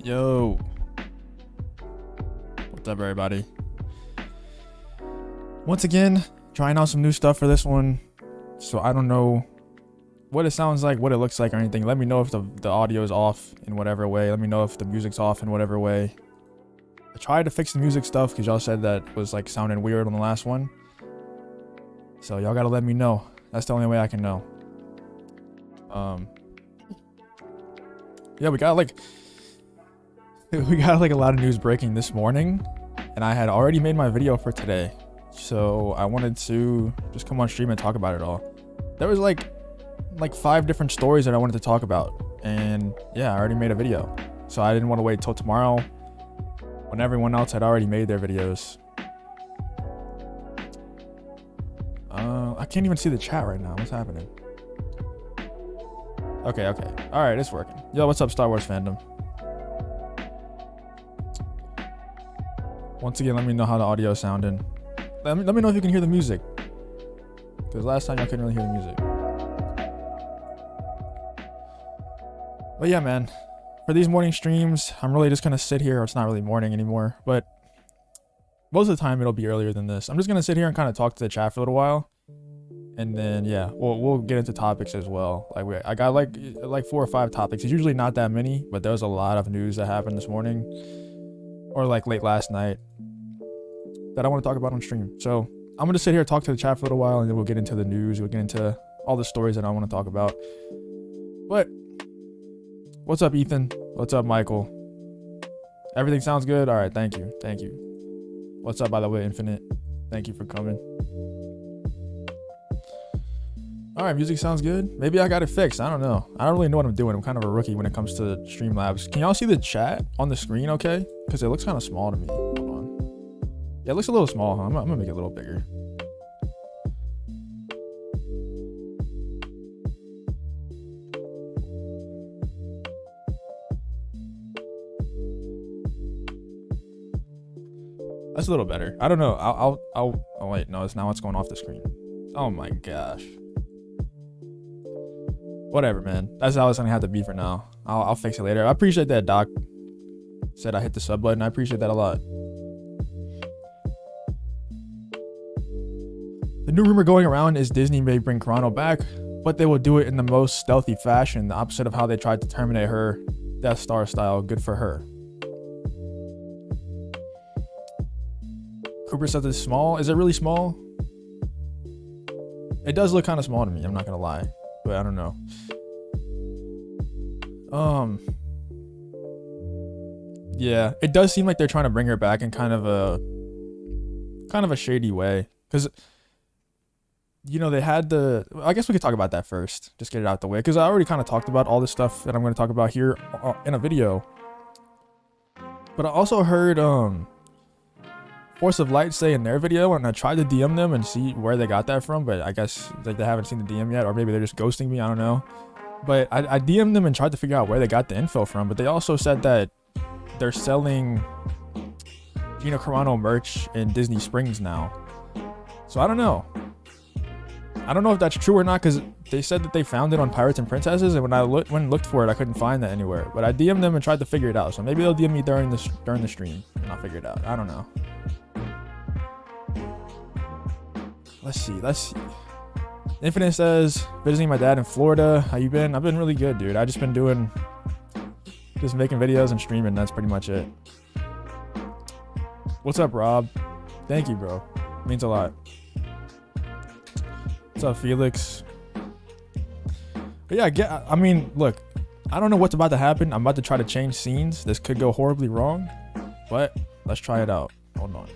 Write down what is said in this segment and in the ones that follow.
Yo, what's up, everybody? Once again, trying out some new stuff for this one. So I don't know what it sounds like, what it looks like, or anything. Let me know if the audio is off in whatever way. Let me know if the music's off in whatever way. I tried to fix the music stuff because y'all said that was like sounding weird on the last one. So y'all gotta let me know. That's the only way I can know. Yeah, we got like a lot of news breaking this morning, and I had already made my video for today, so I wanted to just come on stream and talk about it all. There was like 5 different stories that I wanted to talk about, and yeah, I already made a video, so I didn't want to wait till tomorrow when everyone else had already made their videos. I can't even see the chat right now. What's happening? Okay. All right, it's working. Yo, what's up, Star Wars fandom? Once again, let me know how the audio is sounding. Let me know if you can hear the music, because last time I couldn't really hear the music. But yeah, man, for these morning streams, I'm really just gonna sit here. It's not really morning anymore, but most of the time it'll be earlier than this. I'm just gonna sit here and kind of talk to the chat for a little while, and then yeah, we'll get into topics as well. I got like 4 or 5 topics. It's usually not that many, but there was a lot of news that happened this morning, or like late last night, that I want to talk about on stream. So I'm gonna sit here, talk to the chat for a little while, and then we'll get into the news. We'll get into all the stories that I want to talk about. But what's up, Ethan? What's up, Michael? Everything sounds good? All right, thank you. What's up, by the way, Infinite? Thank you for coming. All right, music sounds good. Maybe I got it fixed. I don't know. I don't really know what I'm doing. I'm kind of a rookie when it comes to Streamlabs. Can y'all see the chat on the screen okay? Because it looks kind of small to me. Hold on. Yeah, it looks a little small, huh? I'm gonna make it a little bigger. That's a little better. I don't know. Oh wait, no, it's now it's going off the screen. Oh my gosh. Whatever, man. That's how it's gonna have to be for now. I'll fix it later. I appreciate that, Doc. Said I hit the sub button. I appreciate that a lot. The new rumor going around is Disney may bring Carano back, but they will do it in the most stealthy fashion, the opposite of how they tried to terminate her Death Star style. Good for her. Cooper says it's small. Is it really small? It does look kind of small to me. I'm not gonna lie. But I don't know. Yeah, it does seem like they're trying to bring her back in kind of a shady way, because they had I guess we could talk about that first. Just get it out the way, because I already kind of talked about all the stuff that I'm going to talk about here in a video. But I also heard Force of Light say in their video, and I tried to DM them and see where they got that from, but I guess like they haven't seen the DM yet, or maybe they're just ghosting me, I don't know. But I DM'd them and tried to figure out where they got the info from, but they also said that they're selling Gina Carano merch in Disney Springs now. So I don't know if that's true or not, because they said that they found it on Pirates and Princesses, and when I went and looked for it, I couldn't find that anywhere. But I DM'd them and tried to figure it out, so maybe they'll DM me during the stream and I'll figure it out. I don't know. Let's see. Infinite says, visiting my dad in Florida. How you been? I've been really good, dude. I just been just making videos and streaming. That's pretty much it. What's up, Rob? Thank you, bro. Means a lot. What's up, Felix? But yeah, I mean, look, I don't know what's about to happen. I'm about to try to change scenes. This could go horribly wrong, but let's try it out. Hold on.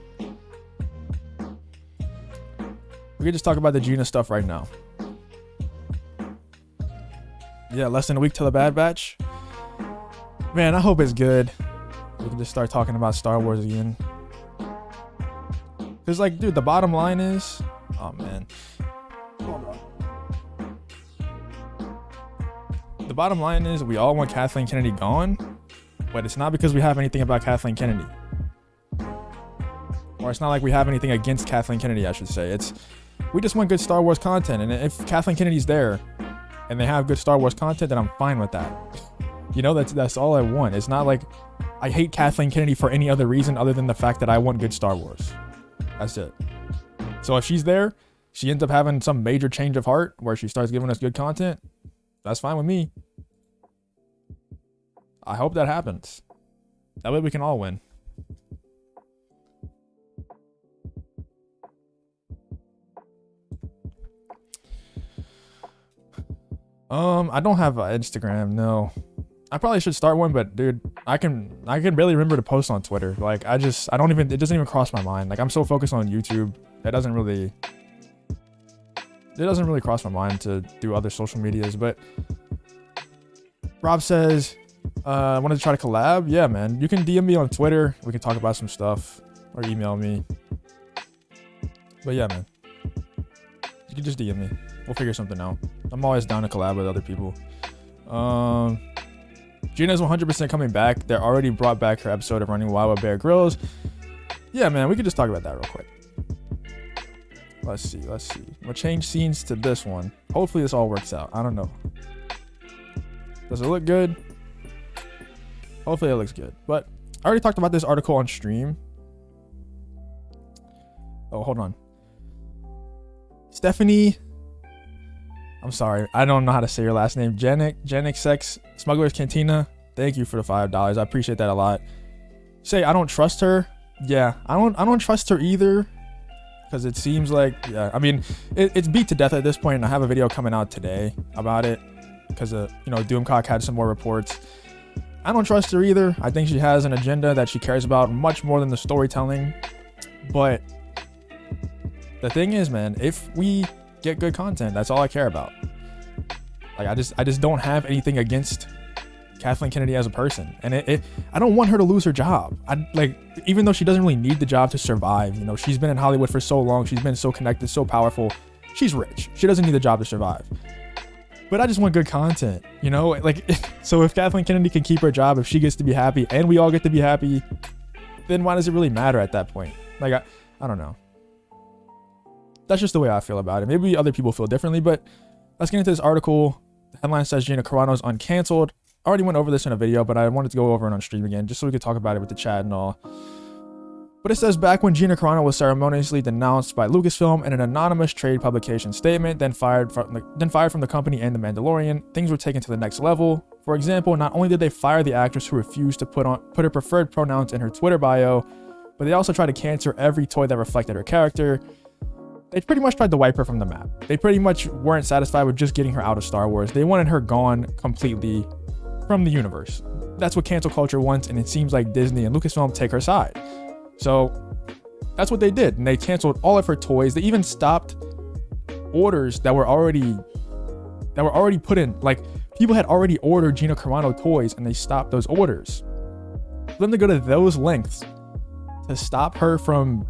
We can just talk about the Gina stuff right now. Yeah, less than a week till the Bad Batch. Man, I hope it's good. We can just start talking about Star Wars again. Cause like, dude, the bottom line is, oh man. Hold on. The bottom line is we all want Kathleen Kennedy gone, but it's not because we have anything about Kathleen Kennedy. Or it's not like we have anything against Kathleen Kennedy, I should say. We just want good Star Wars content, and if Kathleen Kennedy's there and they have good Star Wars content, then I'm fine with that. You know, that's all I want. It's not like I hate Kathleen Kennedy for any other reason other than the fact that I want good Star Wars. That's it. So if she's there, she ends up having some major change of heart where she starts giving us good content, that's fine with me. I hope that happens. That way we can all win. I don't have an Instagram, no. I probably should start one, but dude, I can barely remember to post on Twitter. Like it doesn't even cross my mind. Like I'm so focused on YouTube, it doesn't really cross my mind to do other social medias. But Rob says, I wanted to try to collab. Yeah, man, you can DM me on Twitter. We can talk about some stuff or email me. But yeah, man, you can just DM me. We'll figure something out. I'm always down to collab with other people. Gina's 100% coming back. They already brought back her episode of Running Wild with Bear Grylls. Yeah, man, we could just talk about that real quick. Let's see. We'll change scenes to this one. Hopefully this all works out. I don't know. Does it look good? Hopefully it looks good. But I already talked about this article on stream. Oh, hold on. Stephanie, I'm sorry, I don't know how to say your last name. Genic Sex Smuggler's Cantina. Thank you for the $5. I appreciate that a lot. Say I don't trust her. Yeah, I don't trust her either. Because it seems like, yeah, I mean, it's beat to death at this point, and I have a video coming out today about it. Because Doomcock had some more reports. I don't trust her either. I think she has an agenda that she cares about much more than the storytelling. But the thing is, man, if we get good content, that's all I care about. Like I just don't have anything against Kathleen Kennedy as a person, and I don't want her to lose her job. Even though she doesn't really need the job to survive. You know, she's been in Hollywood for so long, she's been so connected, so powerful, she's rich, she doesn't need the job to survive. But I just want good content, you know, like so if Kathleen Kennedy can keep her job, if she gets to be happy and we all get to be happy, then why does it really matter at that point? Like I don't know. That's just the way I feel about it. Maybe other people feel differently, but let's get into this article. The headline says Gina Carano is uncancelled. I already went over this in a video, but I wanted to go over it on stream again just so we could talk about it with the chat and all. But it says, back when Gina Carano was ceremoniously denounced by Lucasfilm in an anonymous trade publication statement, then fired from the company and The Mandalorian, things were taken to the next level. For example, not only did they fire the actress who refused to put her preferred pronouns in her Twitter bio, but they also tried to cancel every toy that reflected her character. They pretty much tried to wipe her from the map. They pretty much weren't satisfied with just getting her out of Star Wars. They wanted her gone completely from the universe. That's what cancel culture wants, and it seems like Disney and Lucasfilm take her side. So that's what they did, and they canceled all of her toys. They even stopped orders that were already put in. Like, people had already ordered Gina Carano toys, and they stopped those orders. For them to go to those lengths to stop her from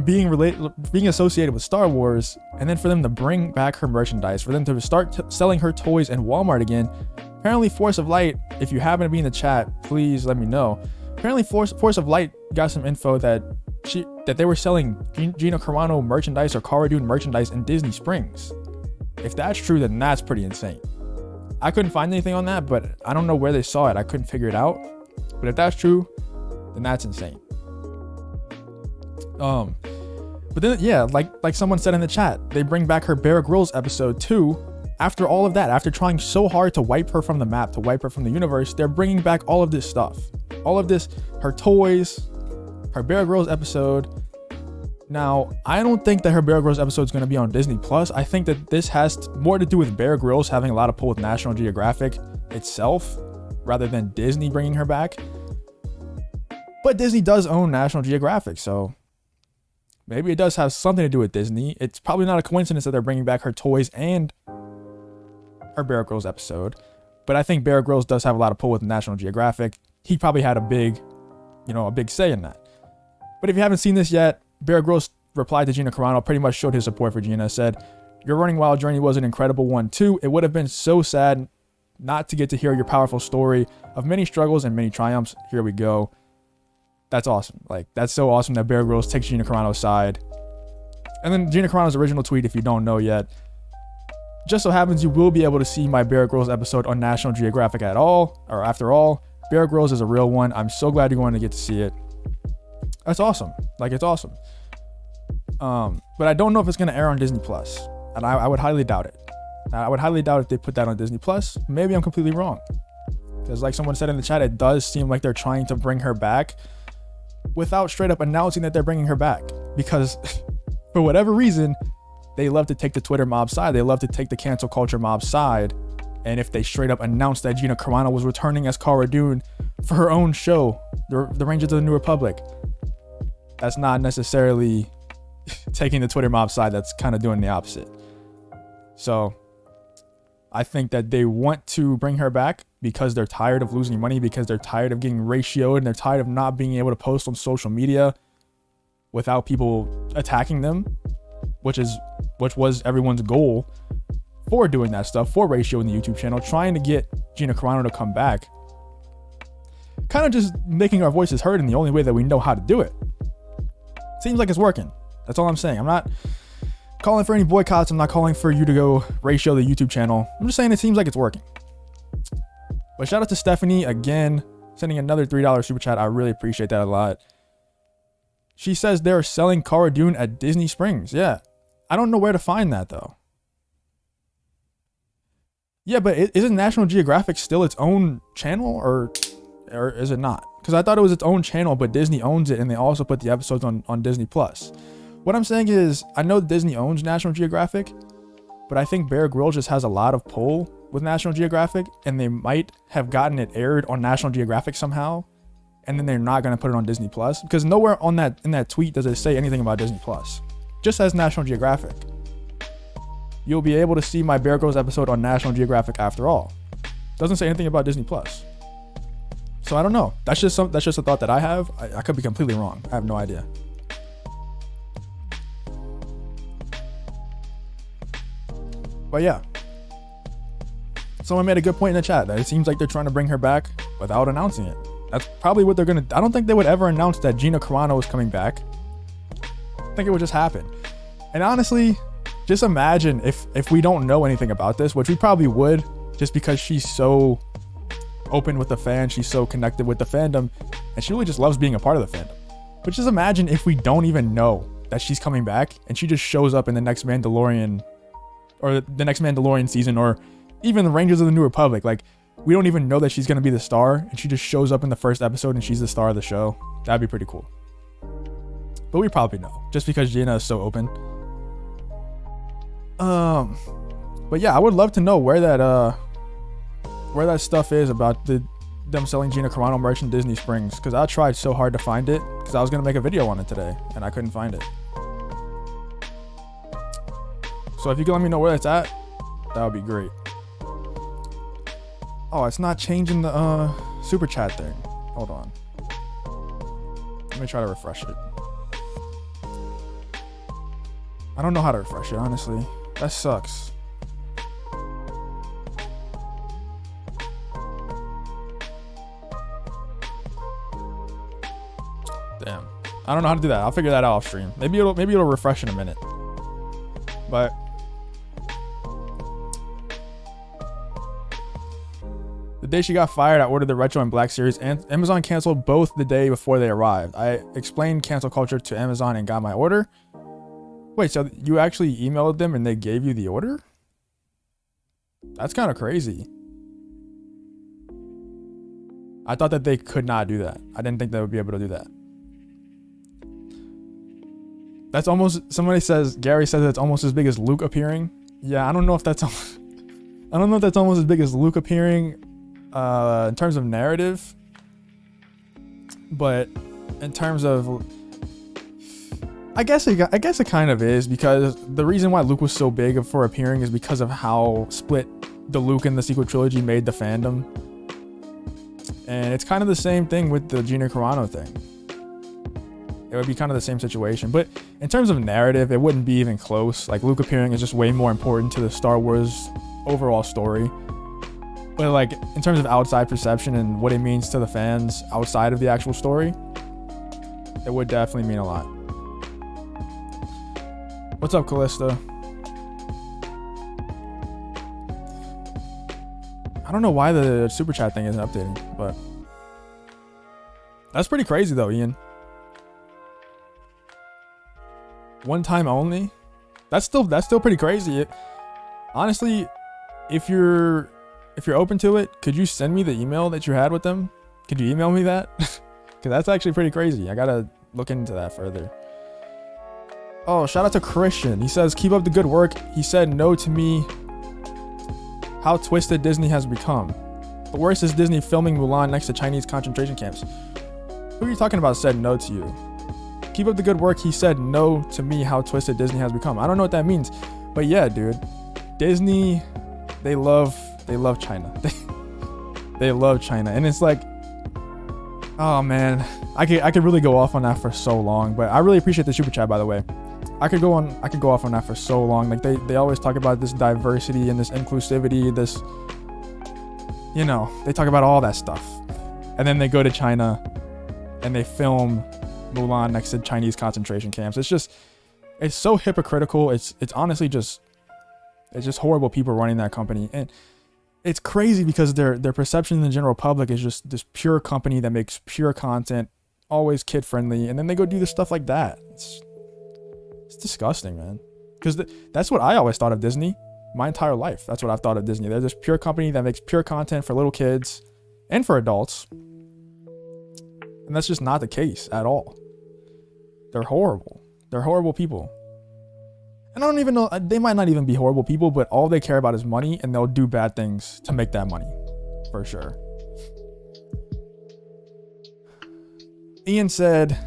being associated with Star Wars, and then for them to bring back her merchandise, for them to start selling her toys in Walmart again. Apparently Force of Light, if you happen to be in the chat, please let me know. Apparently Force of Light got some info that they were selling Gina Carano merchandise or Cara Dune merchandise in Disney Springs. If that's true, then that's pretty insane. I couldn't find anything on that, but I don't know where they saw it. I couldn't figure it out. But if that's true, then that's insane. But then, yeah, like someone said in the chat, they bring back her Bear Grylls episode 2. After all of that, after trying so hard to wipe her from the map, to wipe her from the universe, they're bringing back all of this stuff. All of this, her toys, her Bear Grylls episode. Now, I don't think that her Bear Grylls episode is going to be on Disney Plus. I think that this has more to do with Bear Grylls having a lot of pull with National Geographic itself, rather than Disney bringing her back. But Disney does own National Geographic, so maybe it does have something to do with Disney. It's probably not a coincidence that they're bringing back her toys and her Bear Grylls episode. But I think Bear Grylls does have a lot of pull with National Geographic. He probably had a big say in that. But if you haven't seen this yet, Bear Grylls replied to Gina Carano, pretty much showed his support for Gina, said, "Your Running Wild journey was an incredible one too. It would have been so sad not to get to hear your powerful story of many struggles and many triumphs. Here we go." That's awesome. Like, that's so awesome that Bear Grylls takes Gina Carano's side. And then Gina Carano's original tweet, if you don't know yet, Just so happens you will be able to see my Bear Grylls episode on National Geographic after all. Bear Grylls is a real one. I'm so glad you're going to get to see it. That's awesome. Like, it's awesome. But I don't know if it's going to air on Disney Plus, and I would highly doubt it. I would highly doubt if they put that on Disney Plus. Maybe I'm completely wrong, because like someone said in the chat, it does seem like they're trying to bring her back without straight up announcing that they're bringing her back, because for whatever reason, they love to take the Twitter mob side. They love to take the cancel culture mob side. And if they straight up announced that Gina Carano was returning as Cara Dune for her own show, the Rangers of the New Republic, that's not necessarily taking the Twitter mob side. That's kind of doing the opposite. So I think that they want to bring her back because they're tired of losing money, because they're tired of getting ratioed, and they're tired of not being able to post on social media without people attacking them, which was everyone's goal for doing that stuff, for ratio in the YouTube channel, trying to get Gina Carano to come back. Kind of just making our voices heard in the only way that we know how to do it. Seems like it's working. That's all I'm saying. I'm not calling for any boycotts. I'm not calling for you to go ratio the YouTube channel. I'm just saying it seems like it's working. But shout out to Stephanie again, sending another $3 super chat. I really appreciate that a lot. She says they're selling Cara Dune at Disney Springs. Yeah. I don't know where to find that though. Yeah, but isn't National Geographic still its own channel, or is it not? Because I thought it was its own channel, but Disney owns it, and they also put the episodes on Disney Plus. What I'm saying is, I know Disney owns National Geographic, but I think Bear Grylls just has a lot of pull with National Geographic, and they might have gotten it aired on National Geographic somehow, and then they're not going to put it on Disney Plus, because nowhere in that tweet does it say anything about Disney Plus. Just says National Geographic. You'll be able to see my Bear Grylls episode on National Geographic after all. Doesn't say anything about Disney Plus. So I don't know. That's just a thought that I have. I could be completely wrong. I have no idea. But yeah. Someone made a good point in the chat that it seems like they're trying to bring her back without announcing it. That's probably what they're going to... I don't think they would ever announce that Gina Carano is coming back. I think it would just happen. And honestly, just imagine if we don't know anything about this, which we probably would, just because she's so open with the fans, she's so connected with the fandom, and she really just loves being a part of the fandom. But just imagine if we don't even know that she's coming back, and she just shows up in the next Mandalorian, or the next Mandalorian season, or even the Rangers of the New Republic. Like, we don't even know that she's going to be the star, and she just shows up in the first episode and she's the star of the show. That'd be pretty cool. But we probably know, just because Gina is so open. But yeah, I would love to know where that stuff is about them selling Gina Carano merch in Disney Springs, because I tried so hard to find it, because I was going to make a video on it today and I couldn't find it. So if you can let me know where that's at, that would be great. Oh, it's not changing the super chat thing. Hold on. Let me try to refresh it. I don't know how to refresh it, honestly. That sucks. Damn. I don't know how to do that. I'll figure that out off stream. Maybe it'll refresh in a minute. But the day she got fired, I ordered the Retro and Black series, and Amazon canceled both the day before they arrived. I explained cancel culture to Amazon and got my order. Wait, so you actually emailed them and they gave you the order? That's kind of crazy. I thought that they could not do that. I didn't think they would be able to do that. That's almost, Gary says it's almost as big as Luke appearing. Yeah, I don't know if that's almost as big as Luke appearing in terms of narrative. But in terms of, I guess it kind of is, because the reason why Luke was so big for appearing is because of how split the Luke in the sequel trilogy made the fandom. And it's kind of the same thing with the Gina Carano thing. It would be kind of the same situation. But in terms of narrative, it wouldn't be even close. Like, Luke appearing is just way more important to the Star Wars overall story. But like, in terms of outside perception and what it means to the fans outside of the actual story, it would definitely mean a lot. What's up, Callista? I don't know why the super chat thing isn't updating, but that's pretty crazy though, Ian. One time only? That's still pretty crazy. Honestly, if you're open to it, could you send me the email that you had with them? Could you email me that? Because that's actually pretty crazy. I gotta look into that further. Oh, shout out to Christian. He says, keep up the good work. He said no to me. How twisted Disney has become. The worst is Disney filming Mulan next to Chinese concentration camps. Who are you talking about said no to you? Keep up the good work. He said no to me. How twisted Disney has become. I don't know what that means. But yeah, dude. Disney, they love China. They love China. And it's like, oh man, I could really go off on that for so long, but I really appreciate the super chat, by the way. I could go off on that for so long. Like they always talk about this diversity and this inclusivity, this, you know, they talk about all that stuff. And then they go to China and they film Mulan next to Chinese concentration camps. It's so hypocritical. It's honestly just horrible people running that company. And it's crazy because their perception in the general public is just this pure company that makes pure content, always kid friendly, and then they go do this stuff like that. It's disgusting, man. Because that's what I always thought of Disney my entire life. That's what I've thought of Disney. They're this pure company that makes pure content for little kids and for adults. And that's just not the case at all. They're horrible. They're horrible people. And I don't even know, they might not even be horrible people, but all they care about is money, and they'll do bad things to make that money, for sure. Ian said,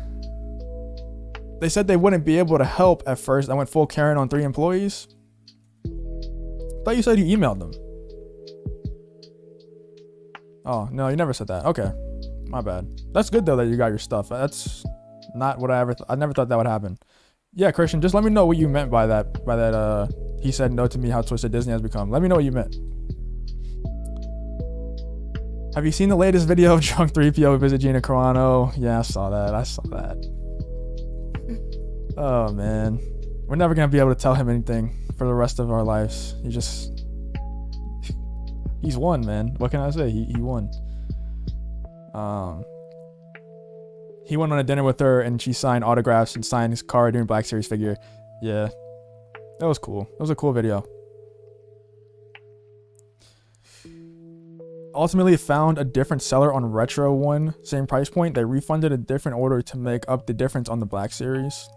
they said they wouldn't be able to help at first. I went full Karen on 3 employees. Thought you said you emailed them. Oh, no, you never said that. Okay, my bad. That's good though that you got your stuff. That's not what I never thought that would happen. Yeah, Christian, just let me know what you meant by that. He said no to me, how twisted Disney has become. Let me know what you meant. Have you seen the latest video of Drunk 3PO visit Gina Carano? Yeah, I saw that. Oh, man. We're never going to be able to tell him anything for the rest of our lives. He's won, man. What can I say? He won. He went on a dinner with her and she signed autographs and signed his Cara Dune Black Series figure. Yeah. That was cool. That was a cool video. Ultimately found a different seller on Retro one, same price point. They refunded a different order to make up the difference on the Black Series.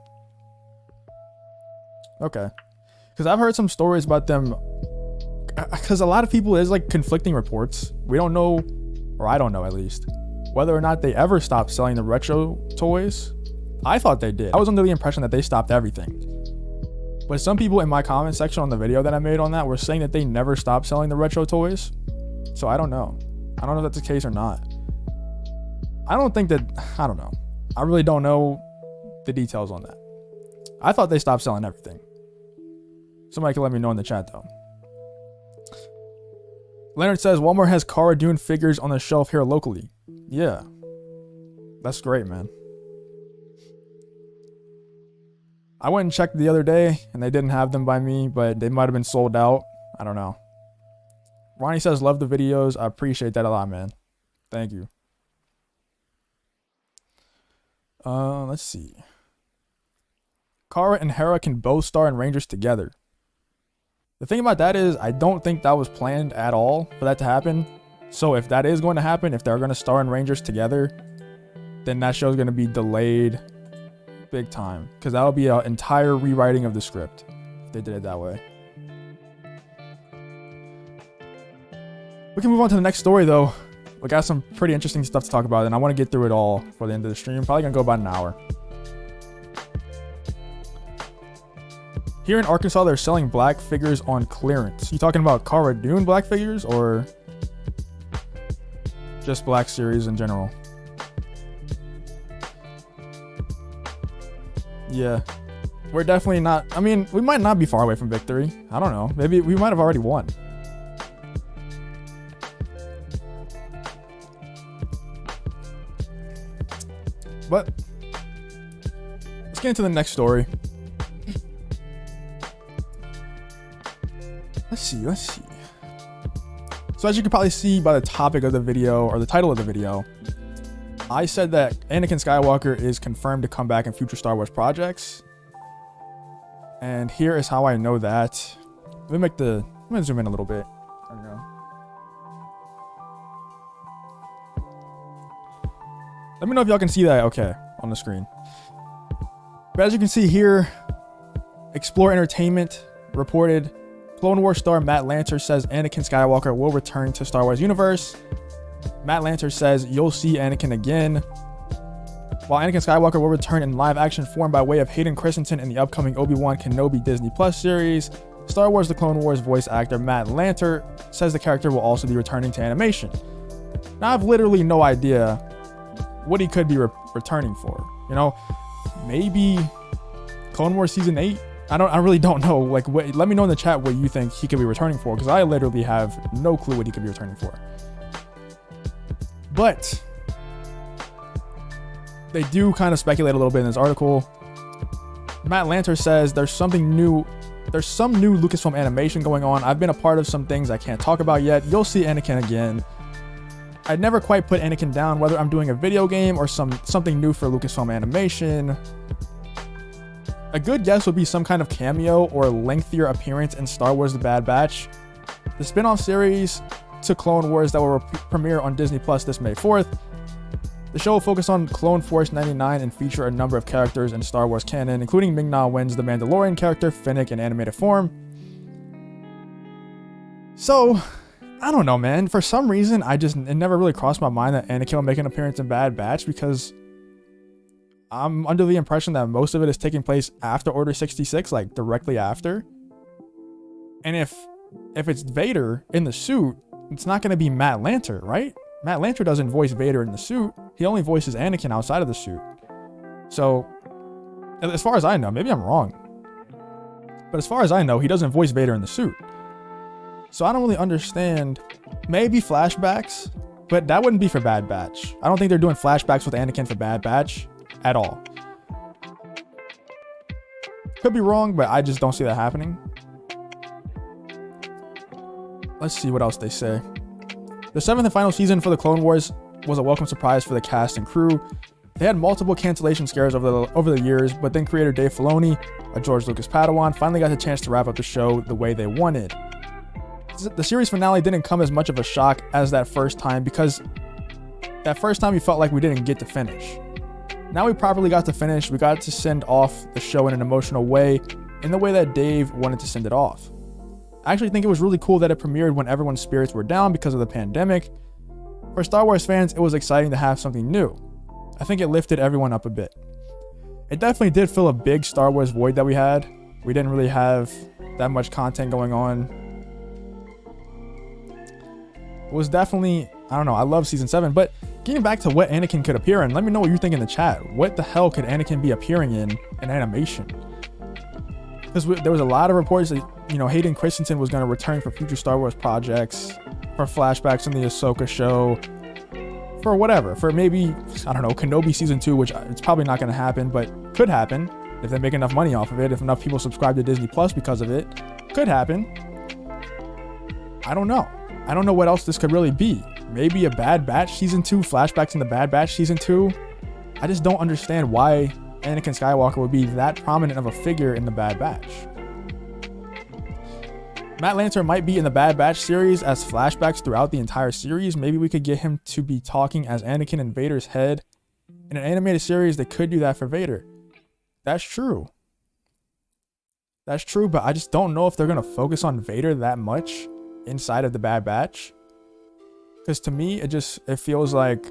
Okay. Because I've heard some stories about them. Because a lot of people, there's like conflicting reports. We don't know, or I don't know at least, whether or not they ever stopped selling the retro toys. I thought they did. I was under the impression that they stopped everything. But some people in my comment section on the video that I made on that were saying that they never stopped selling the retro toys. So I don't know. I don't know if that's the case or not. I don't know. I really don't know the details on that. I thought they stopped selling everything. Somebody can let me know in the chat though. Leonard says Walmart has Cara Dune figures on the shelf here locally. Yeah. That's great, man. I went and checked the other day and they didn't have them by me, but they might have been sold out. I don't know. Ronnie says, love the videos. I appreciate that a lot, man. Thank you. Let's see. Cara and Hera can both star in Rangers together. The thing about that is, I don't think that was planned at all for that to happen. So if that is going to happen, if they're going to star in Rangers together, then that show's going to be delayed big time. Because that'll be an entire rewriting of the script if they did it that way. We can move on to the next story though. We got some pretty interesting stuff to talk about, and I want to get through it all for the end of the stream. Probably going to go about an hour. Here in Arkansas, they're selling black figures on clearance. You talking about Cara Dune black figures or just Black Series in general? Yeah. We're definitely not... I mean, we might not be far away from victory. I don't know. Maybe we might have already won. But let's get into the next story. Let's see. So as you can probably see by the topic of the video or the title of the video, I said that Anakin Skywalker is confirmed to come back in future Star Wars projects. And here is how I know that. Let me zoom in a little bit. There we go. Let me know if y'all can see that okay on the screen. But as you can see here, Explore Entertainment reported Clone Wars star Matt Lanter says Anakin Skywalker will return to Star Wars universe. Matt Lanter says you'll see Anakin again. While Anakin Skywalker will return in live action form by way of Hayden Christensen in the upcoming Obi-Wan Kenobi Disney Plus series, Star Wars The Clone Wars voice actor Matt Lanter says the character will also be returning to animation. Now, I have literally no idea what he could be returning for. You know, maybe Clone Wars Season 8? I really don't know. Like, let me know in the chat what you think he could be returning for, because I literally have no clue what he could be returning for. But they do kind of speculate a little bit in this article. Matt Lanter says there's some new Lucasfilm animation going on. I've been a part of some things I can't talk about yet. You'll see Anakin again. I'd never quite put Anakin down, whether I'm doing a video game or something new for Lucasfilm animation. A good guess would be some kind of cameo or lengthier appearance in Star Wars The Bad Batch, the spin-off series to Clone Wars that will premiere on Disney Plus this May 4th. The show will focus on Clone Force 99 and feature a number of characters in Star Wars canon, including Ming-Na Wen's The Mandalorian character, Finnick, in animated form. So, I don't know, man. For some reason, it never really crossed my mind that Anakin will make an appearance in Bad Batch, because I'm under the impression that most of it is taking place after Order 66, like directly after. And if it's Vader in the suit, it's not going to be Matt Lanter, right? Matt Lanter doesn't voice Vader in the suit. He only voices Anakin outside of the suit. So, as far as I know, maybe I'm wrong, but as far as I know, he doesn't voice Vader in the suit. So I don't really understand. Maybe flashbacks, but that wouldn't be for Bad Batch. I don't think they're doing flashbacks with Anakin for Bad Batch at all. Could be wrong, but I just don't see that happening. Let's see what else they say. The 7th and final season for the Clone Wars was a welcome surprise for the cast and crew. They had multiple cancellation scares over the years, but then creator Dave Filoni, a George Lucas Padawan, finally got the chance to wrap up the show the way they wanted. The series finale didn't come as much of a shock as that first time, because that first time we felt like we didn't get to finish. Now we properly got to finish. We got to send off the show in an emotional way, in the way that Dave wanted to send it off. I actually think it was really cool that it premiered when everyone's spirits were down because of the pandemic. For Star Wars fans, it was exciting to have something new. I think it lifted everyone up a bit. It definitely did fill a big Star Wars void that we had. We didn't really have that much content going on. It was definitely, I don't know, I love season 7, but getting back to what Anakin could appear in, let me know what you think in the chat. What the hell could Anakin be appearing in animation? Because there was a lot of reports that, you know, Hayden Christensen was going to return for future Star Wars projects, for flashbacks in the Ahsoka show, for whatever, for maybe, I don't know, Kenobi season 2, which it's probably not going to happen, but could happen if they make enough money off of it, if enough people subscribe to Disney Plus because of it. Could happen. I don't know. I don't know what else this could really be. Maybe a Bad Batch season 2, flashbacks in the Bad Batch season 2. I just don't understand why Anakin Skywalker would be that prominent of a figure in the Bad Batch. Matt Lanter might be in the Bad Batch series as flashbacks throughout the entire series. Maybe we could get him to be talking as Anakin in Vader's head. In an animated series, they could do that for Vader. That's true. That's true, but I just don't know if they're going to focus on Vader that much inside of the Bad Batch. Because to me, it feels like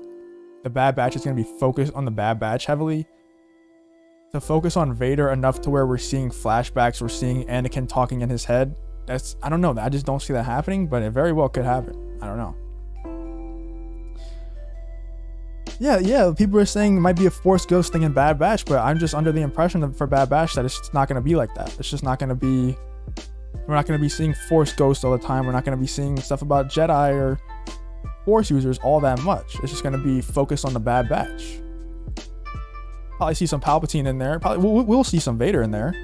the Bad Batch is going to be focused on the Bad Batch heavily. To focus on Vader enough to where we're seeing flashbacks, we're seeing Anakin talking in his head. I don't know. I just don't see that happening, but it very well could happen. I don't know. Yeah, people are saying it might be a Force Ghost thing in Bad Batch, but I'm just under the impression that for Bad Batch that it's just not going to be like that. It's just not going to be, we're not going to be seeing Force Ghosts all the time. We're not going to be seeing stuff about Jedi or Force users all that much. It's just going to be focused on the Bad Batch. Probably see some Palpatine in there. Probably we'll see some Vader in there.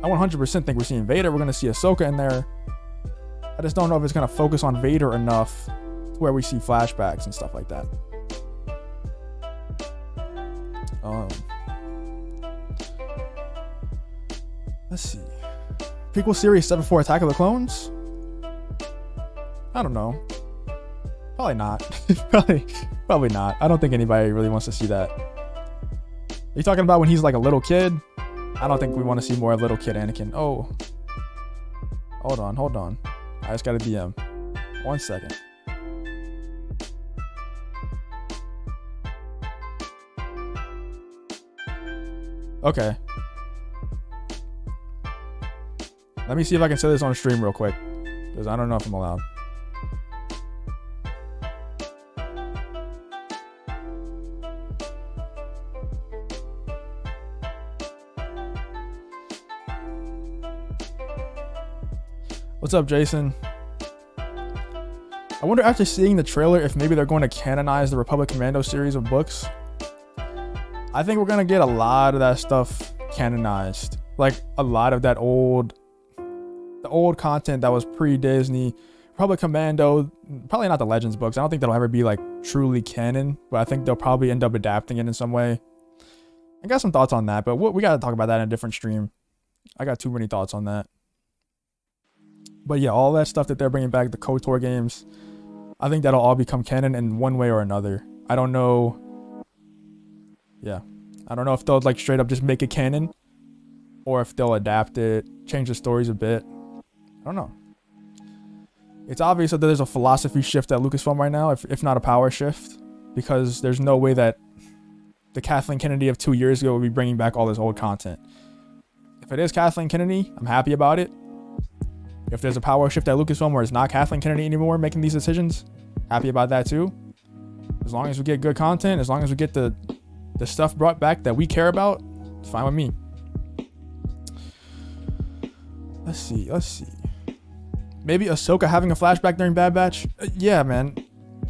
I 100% think we're seeing Vader. We're going to see Ahsoka in there. I just don't know if it's gonna focus on Vader enough to where we see flashbacks and stuff like that. Let's see. Prequel series set before Attack of the Clones? I don't know. Probably not. Probably not. I don't think anybody really wants to see that. Are you talking about when he's like a little kid? I don't think we want to see more of little kid Anakin. Oh. Hold on. I just got a DM. 1 second. Okay. Let me see if I can say this on stream real quick, because I don't know if I'm allowed. What's up, Jason? I wonder after seeing the trailer if maybe they're going to canonize the Republic Commando series of books. I think we're going to get a lot of that stuff canonized. Like a lot of that old content that was pre-Disney. Republic Commando, probably not the Legends books. I don't think that'll ever be like truly canon, but I think they'll probably end up adapting it in some way. I got some thoughts on that, but we got to talk about that in a different stream. I got too many thoughts on that. But yeah, all that stuff that they're bringing back, the KOTOR games, I think that'll all become canon in one way or another. I don't know. Yeah. I don't know if they'll like straight up just make it canon or if they'll adapt it, change the stories a bit. I don't know. It's obvious that there's a philosophy shift at Lucasfilm right now, if not a power shift, because there's no way that the Kathleen Kennedy of 2 years ago would be bringing back all this old content. If it is Kathleen Kennedy, I'm happy about it. If there's a power shift at Lucasfilm where it's not Kathleen Kennedy anymore making these decisions, happy about that too. As long as we get good content, as long as we get the stuff brought back that we care about, it's fine with me. Let's see. Maybe Ahsoka having a flashback during Bad Batch? Yeah, man.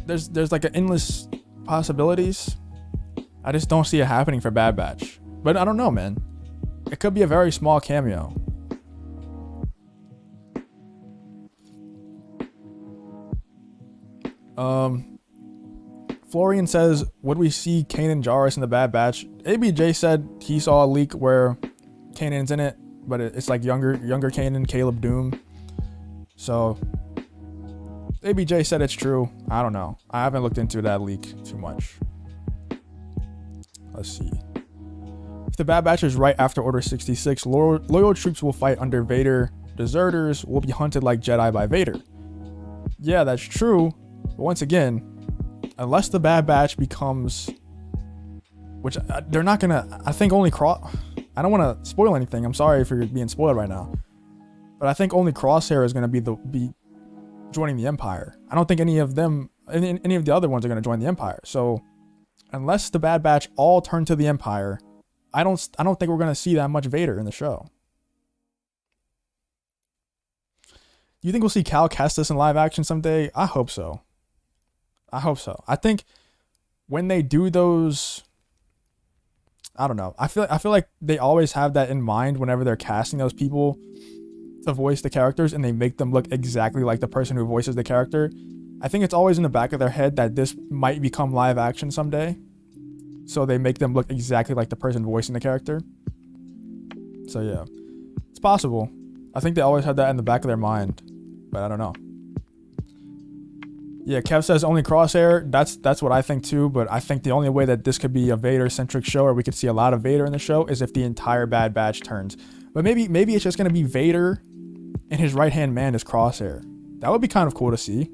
There's like an endless possibilities. I just don't see it happening for Bad Batch. But I don't know, man. It could be a very small cameo. Florian says, would we see Kanan Jarrus in the Bad Batch? ABJ said he saw a leak where Kanan's in it, but it's like younger Kanan, Caleb Doom. So ABJ said it's true. I don't know. I haven't looked into that leak too much. Let's see. If the Bad Batch is right after Order 66, loyal troops will fight under Vader. Deserters will be hunted like Jedi by Vader. Yeah, that's true. But once again, unless the Bad Batch becomes, which they're not gonna, I think only I don't want to spoil anything. I'm sorry if you're being spoiled right now, but I think only Crosshair is gonna be joining the Empire. I don't think any of the other ones are gonna join the Empire. So unless the Bad Batch all turn to the Empire, I don't think we're gonna see that much Vader in the show. Do you think we'll see Cal Kestis in live action someday? I hope so. I think when they do those, I don't know. I feel like they always have that in mind whenever they're casting those people to voice the characters, and they make them look exactly like the person who voices the character. I think it's always in the back of their head that this might become live action someday, so they make them look exactly like the person voicing the character. So yeah, it's possible. I think they always had that in the back of their mind, but I don't know. Yeah, Kev says only Crosshair. That's what I think too, but I think the only way that this could be a Vader-centric show, or we could see a lot of Vader in the show, is if the entire Bad Batch turns. But maybe it's just going to be Vader and his right-hand man is Crosshair. That would be kind of cool to see.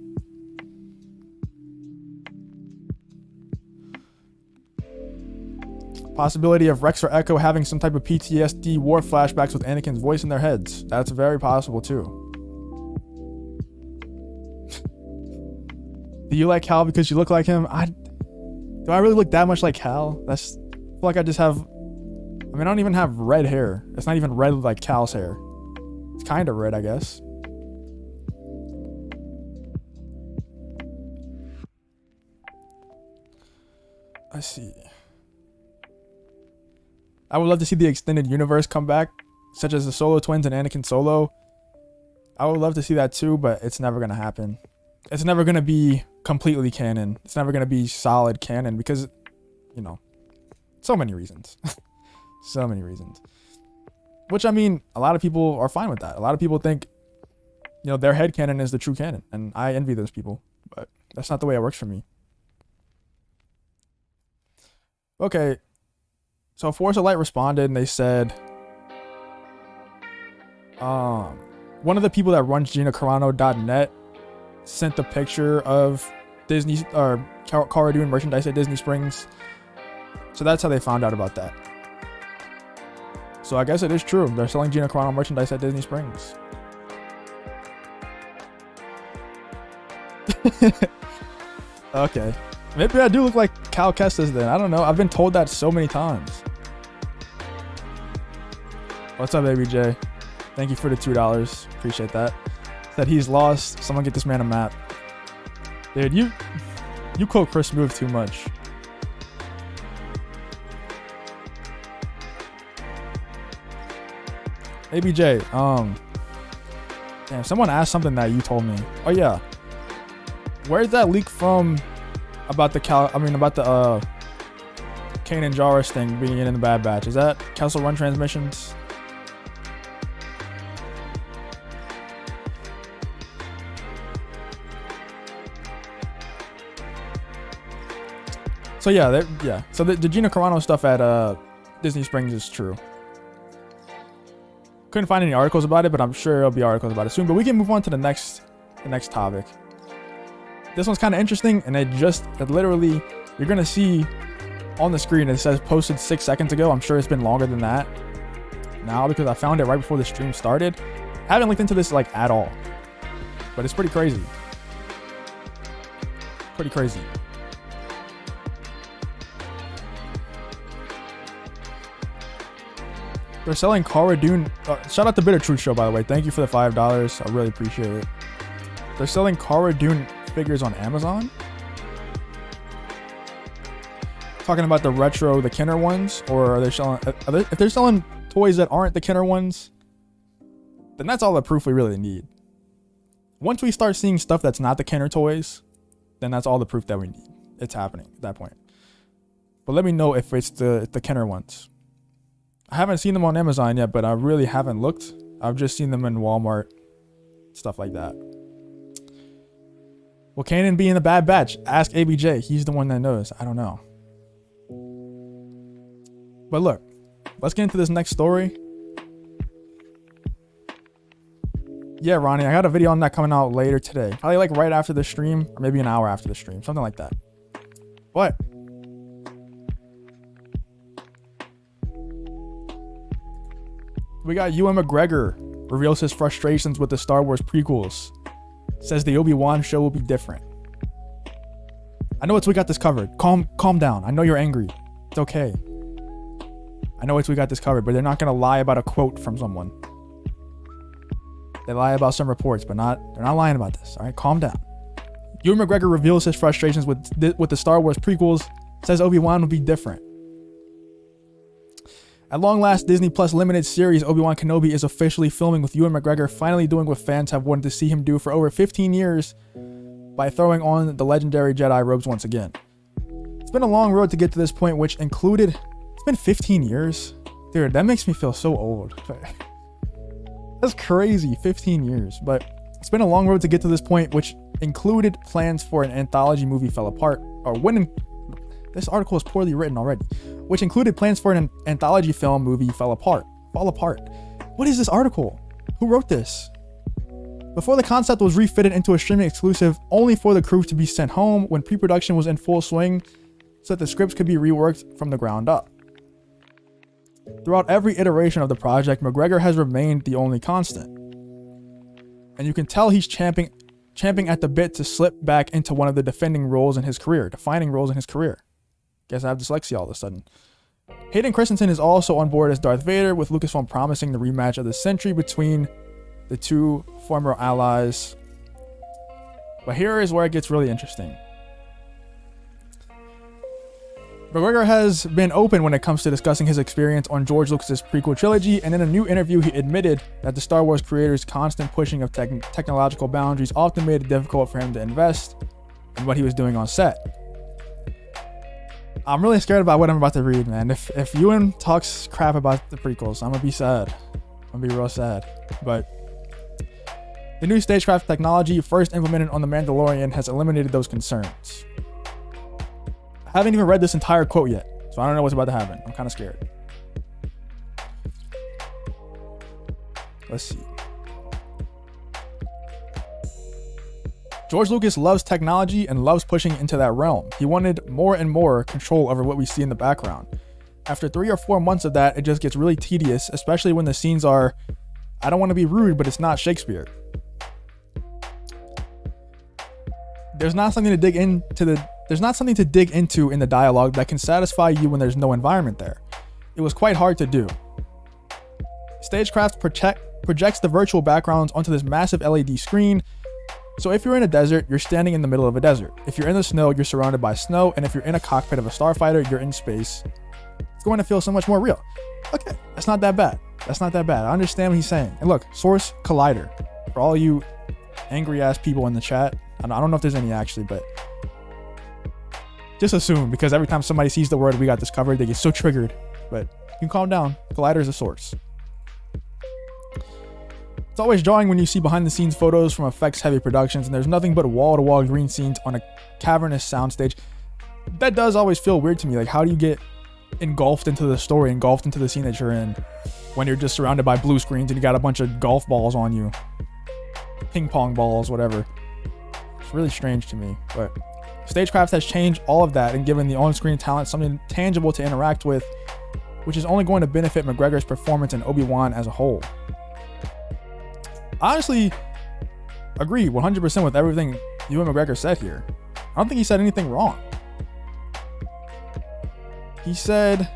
Possibility of Rex or Echo having some type of PTSD war flashbacks with Anakin's voice in their heads. That's very possible too. Do you like Cal because you look like him? Do I really look that much like Cal? I feel like I just have, I don't even have red hair. It's not even red like Cal's hair. It's kind of red, I guess. Let's see. I would love to see the extended universe come back, such as the Solo twins and Anakin Solo. I would love to see that too, but it's never gonna happen. It's never gonna be completely canon. It's never gonna be solid canon because, you know, so many reasons. So many reasons. Which, I mean, a lot of people are fine with that. A lot of people think, you know, their head canon is the true canon, and I envy those people, but that's not the way it works for me. Okay, so Force of Light responded, and they said, one of the people that runs GinaCarano.net sent the picture of Disney or Cara Dune merchandise at Disney Springs. So that's how they found out about that. So I guess it is true. They're selling Gina Carano merchandise at Disney Springs. Okay. Maybe I do look like Cal Kestis then. I don't know. I've been told that so many times. What's up, Baby J? Thank you for the $2. Appreciate that. Said he's lost. Someone get this man a map. Dude, you quote Chris Move too much. ABJ, damn, someone asked something that you told me. Oh yeah. Where's that leak from about the Kanan Jarrus thing being in the Bad Batch? Is that Kessel Run Transmissions? So yeah, So the Gina Carano stuff at Disney Springs is true. Couldn't find any articles about it, but I'm sure there'll be articles about it soon. But we can move on to the next topic. This one's kind of interesting, and it literally, you're gonna see on the screen it says posted 6 seconds ago. I'm sure it's been longer than that now because I found it right before the stream started. I haven't looked into this like at all, but it's pretty crazy. Pretty crazy. They're selling Cara Dune. Shout out to Bitter Truth Show, by the way. Thank you for the $5. I really appreciate it. They're selling Cara Dune figures on Amazon. Talking about the retro, the Kenner ones, or are they selling? If they're selling toys that aren't the Kenner ones, then that's all the proof we really need. Once we start seeing stuff that's not the Kenner toys, then that's all the proof that we need. It's happening at that point. But let me know if it's the Kenner ones. I haven't seen them on Amazon yet, but I really haven't looked. I've just seen them in Walmart, stuff like that. Will Kanan be in the Bad Batch? Ask ABJ. He's the one that knows. I don't know. But look, let's get into this next story. Yeah, Ronnie, I got a video on that coming out later today. Probably like right after the stream, or maybe an hour after the stream, something like that. What? We got Ewan McGregor reveals his frustrations with the Star Wars prequels. Says the Obi-Wan show will be different. I know we got this covered. Calm down. I know you're angry. It's okay. I know we got this covered, but they're not gonna lie about a quote from someone. They lie about some reports, but they're not lying about this. All right, calm down. Ewan McGregor reveals his frustrations with the Star Wars prequels. Says Obi-Wan will be different. At long last, Disney Plus limited series Obi-Wan Kenobi is officially filming, with Ewan McGregor finally doing what fans have wanted to see him do for over 15 years by throwing on the legendary Jedi robes once again. It's been a long road to get to this point, which included... It's been 15 years? Dude, that makes me feel so old. That's crazy, 15 years. But it's been a long road to get to this point, which included plans for an anthology movie fell apart. This article is poorly written already. Which included plans for an anthology film movie fall apart. What is this article? Who wrote this? Before the concept was refitted into a streaming exclusive only for the crew to be sent home when pre-production was in full swing so that the scripts could be reworked from the ground up. Throughout every iteration of the project, McGregor has remained the only constant. And you can tell he's champing at the bit to slip back into one of the defining roles in his career. Guess I have dyslexia all of a sudden. Hayden Christensen is also on board as Darth Vader, with Lucasfilm promising the rematch of the century between the two former allies. But here is where it gets really interesting. McGregor has been open when it comes to discussing his experience on George Lucas's prequel trilogy, and in a new interview, he admitted that the Star Wars creator's constant pushing of technological boundaries often made it difficult for him to invest in what he was doing on set. I'm really scared about what I'm about to read, man. If Ewan talks crap about the prequels, I'm gonna be sad. I'm gonna be real sad. But the new stagecraft technology first implemented on The Mandalorian has eliminated those concerns. I haven't even read this entire quote yet, so I don't know what's about to happen. I'm kind of scared. Let's see. George Lucas loves technology and loves pushing into that realm. He wanted more and more control over what we see in the background. After 3 or 4 months of that, it just gets really tedious, especially when the scenes are, I don't want to be rude, but it's not Shakespeare. There's not something to dig into in the dialogue that can satisfy you when there's no environment there. It was quite hard to do. Stagecraft projects the virtual backgrounds onto this massive LED screen. So if you're in a desert, you're standing in the middle of a desert. If you're in the snow, you're surrounded by snow. And if you're in a cockpit of a starfighter, you're in space. It's going to feel so much more real. Okay, that's not that bad. I understand what he's saying. And look, Source Collider. For all you angry ass people in the chat, I don't know if there's any actually, but just assume, because every time somebody sees the word "we got this covered," they get so triggered. But you can calm down. Collider is a source. It's always jarring when you see behind the scenes photos from effects heavy productions and there's nothing but wall to wall green scenes on a cavernous soundstage. That does always feel weird to me. Like, how do you get engulfed into the story, engulfed into the scene that you're in, when you're just surrounded by blue screens and you got a bunch of golf balls on you, ping pong balls, whatever. It's really strange to me. But Stagecraft has changed all of that and given the on-screen talent something tangible to interact with, which is only going to benefit McGregor's performance and Obi-Wan as a whole. I honestly agree 100% with everything Ewan McGregor said here. I don't think he said anything wrong. He said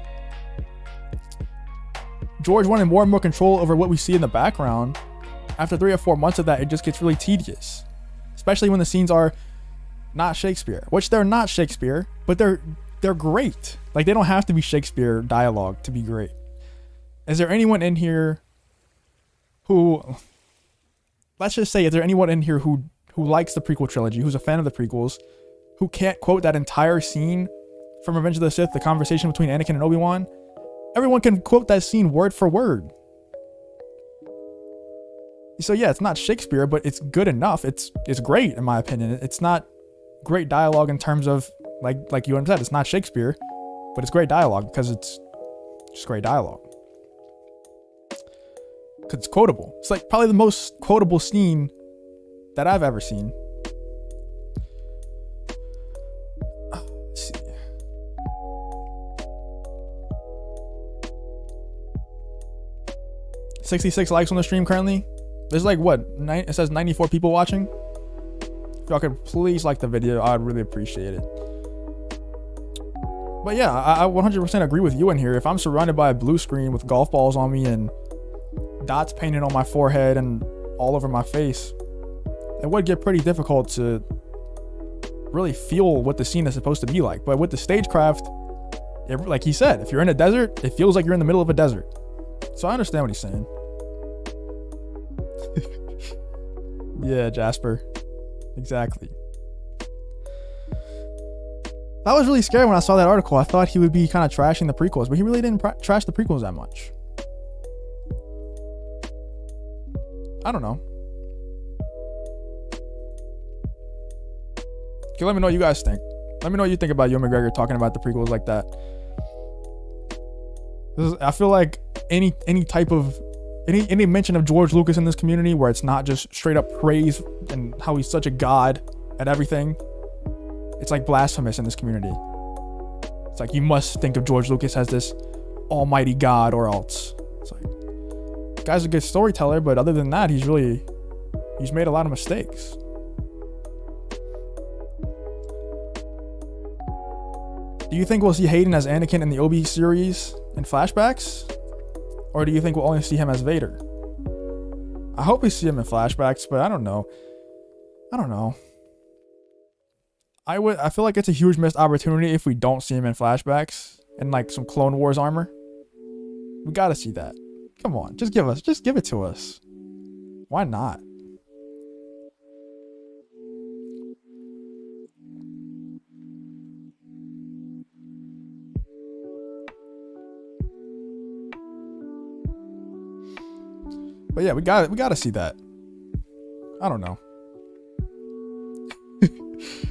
George wanted more and more control over what we see in the background. After 3 or 4 months of that, it just gets really tedious, especially when the scenes are not Shakespeare, which they're not Shakespeare, but they're great. Like, they don't have to be Shakespeare dialogue to be great. Is there anyone in here who, let's just say, is there anyone in here who likes the prequel trilogy, who's a fan of the prequels, who can't quote that entire scene from Revenge of the Sith, the conversation between Anakin and Obi-Wan? Everyone can quote that scene word for word. So yeah, it's not Shakespeare, but it's good enough. It's great in my opinion. It's not great dialogue in terms of, like you said, it's not Shakespeare, but it's great dialogue because it's just great dialogue. Because it's quotable. It's like probably the most quotable scene that I've ever seen. Let's see. $66 likes on the stream currently. There's like what? It says 94 people watching. If y'all could please like the video, I'd really appreciate it. But yeah, I 100% agree with you in here. If I'm surrounded by a blue screen with golf balls on me and dots painted on my forehead and all over my face, it would get pretty difficult to really feel what the scene is supposed to be like. But with the stagecraft, like he said, if you're in a desert, it feels like you're in the middle of a desert. So I understand what he's saying. Yeah, Jasper. Exactly. I was really scared when I saw that article. I thought he would be kind of trashing the prequels, but he really didn't trash the prequels that much. I don't know. Okay, let me know what you guys think. Let me know what you think about Ewan McGregor talking about the prequels like that. I feel like any type of any mention of George Lucas in this community where it's not just straight up praise and how he's such a god at everything, it's like blasphemous in this community. It's like you must think of George Lucas as this almighty god or else. It's like, the guy's a good storyteller, but other than that, he's made a lot of mistakes. Do you think we'll see Hayden as Anakin in the Obi series in flashbacks? Or do you think we'll only see him as Vader? I hope we see him in flashbacks, but I don't know. I feel like it's a huge missed opportunity if we don't see him in flashbacks and like some Clone Wars armor. We gotta see that. Come on, just give it to us. Why not? But yeah, we gotta see that. I don't know.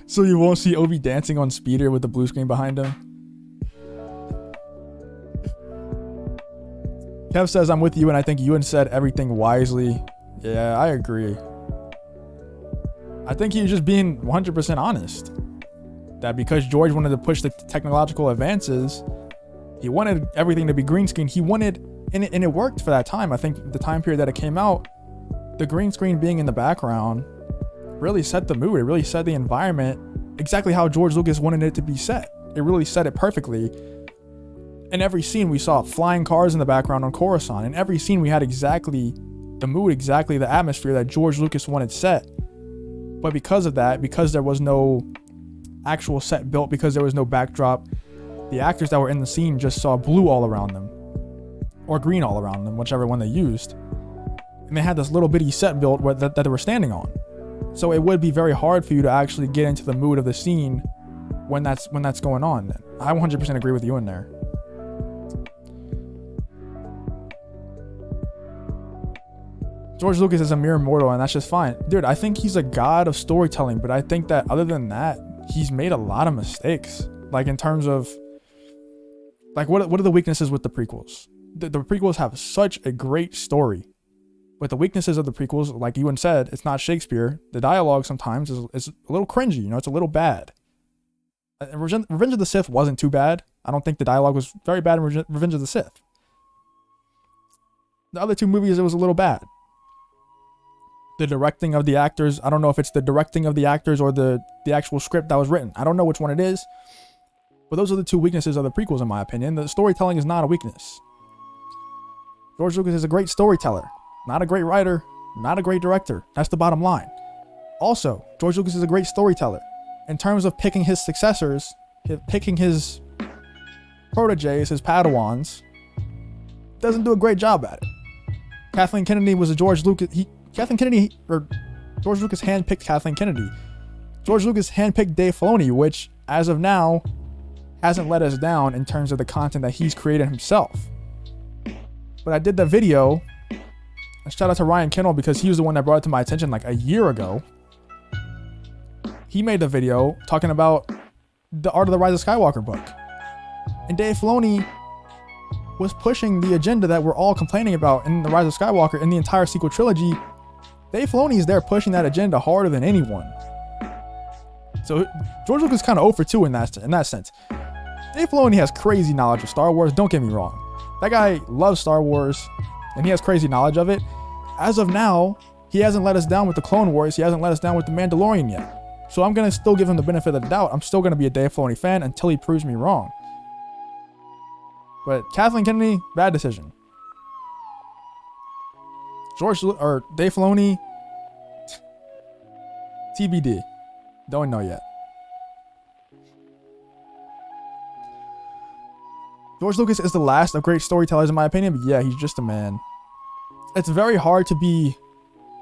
So you won't see Obi dancing on speeder with the blue screen behind him. Kev says, I'm with you, and I think Ewan said everything wisely. Yeah, I agree. I think he was just being 100% honest. That because George wanted to push the technological advances, he wanted everything to be green screen. He wanted, and it worked for that time. I think the time period that it came out, the green screen being in the background really set the mood. It really set the environment exactly how George Lucas wanted it to be set. It really set it perfectly. In every scene, we saw flying cars in the background on Coruscant. In every scene, we had exactly the mood, exactly the atmosphere that George Lucas wanted set. But because of that, because there was no actual set built, because there was no backdrop, the actors that were in the scene just saw blue all around them. Or green all around them, whichever one they used. And they had this little bitty set built that they were standing on. So it would be very hard for you to actually get into the mood of the scene when that's going on. I 100% agree with you in there. George Lucas is a mere mortal, and that's just fine. Dude, I think he's a god of storytelling, but I think that other than that, he's made a lot of mistakes. Like in terms of, like what are the weaknesses with the prequels? The prequels have such a great story. But the weaknesses of the prequels, like Ewan said, it's not Shakespeare. The dialogue sometimes is a little cringy, you know, it's a little bad. Revenge of the Sith wasn't too bad. I don't think the dialogue was very bad in Revenge of the Sith. The other two movies, it was a little bad. The directing of the actors, I don't know if it's the directing of the actors or the actual script that was written. I don't know which one it is. But those are the two weaknesses of the prequels, in my opinion. The storytelling is not a weakness. George Lucas is a great storyteller. Not a great writer, not a great director. That's the bottom line. Also, George Lucas is a great storyteller. In terms of picking his successors, picking his proteges, his Padawans, doesn't do a great job at it. Kathleen Kennedy was a George Lucas. George Lucas handpicked Kathleen Kennedy. George Lucas handpicked Dave Filoni, which, as of now, hasn't let us down in terms of the content that he's created himself. But I did the video. Shout out to Ryan Kendall because he was the one that brought it to my attention like a year ago. He made the video talking about the Art of the Rise of Skywalker book. And Dave Filoni was pushing the agenda that we're all complaining about in the Rise of Skywalker in the entire sequel trilogy. Dave Filoni is there pushing that agenda harder than anyone. So George Lucas is kind of 0 for 2 in that sense. Dave Filoni has crazy knowledge of Star Wars, don't get me wrong. That guy loves Star Wars and he has crazy knowledge of it. As of now, he hasn't let us down with the Clone Wars. He hasn't let us down with the Mandalorian yet. So I'm going to still give him the benefit of the doubt. I'm still going to be a Dave Filoni fan until he proves me wrong. But Kathleen Kennedy, bad decision. Dave Filoni, TBD. Don't know yet. George Lucas is the last of great storytellers in my opinion, but yeah, he's just a man. It's very hard to be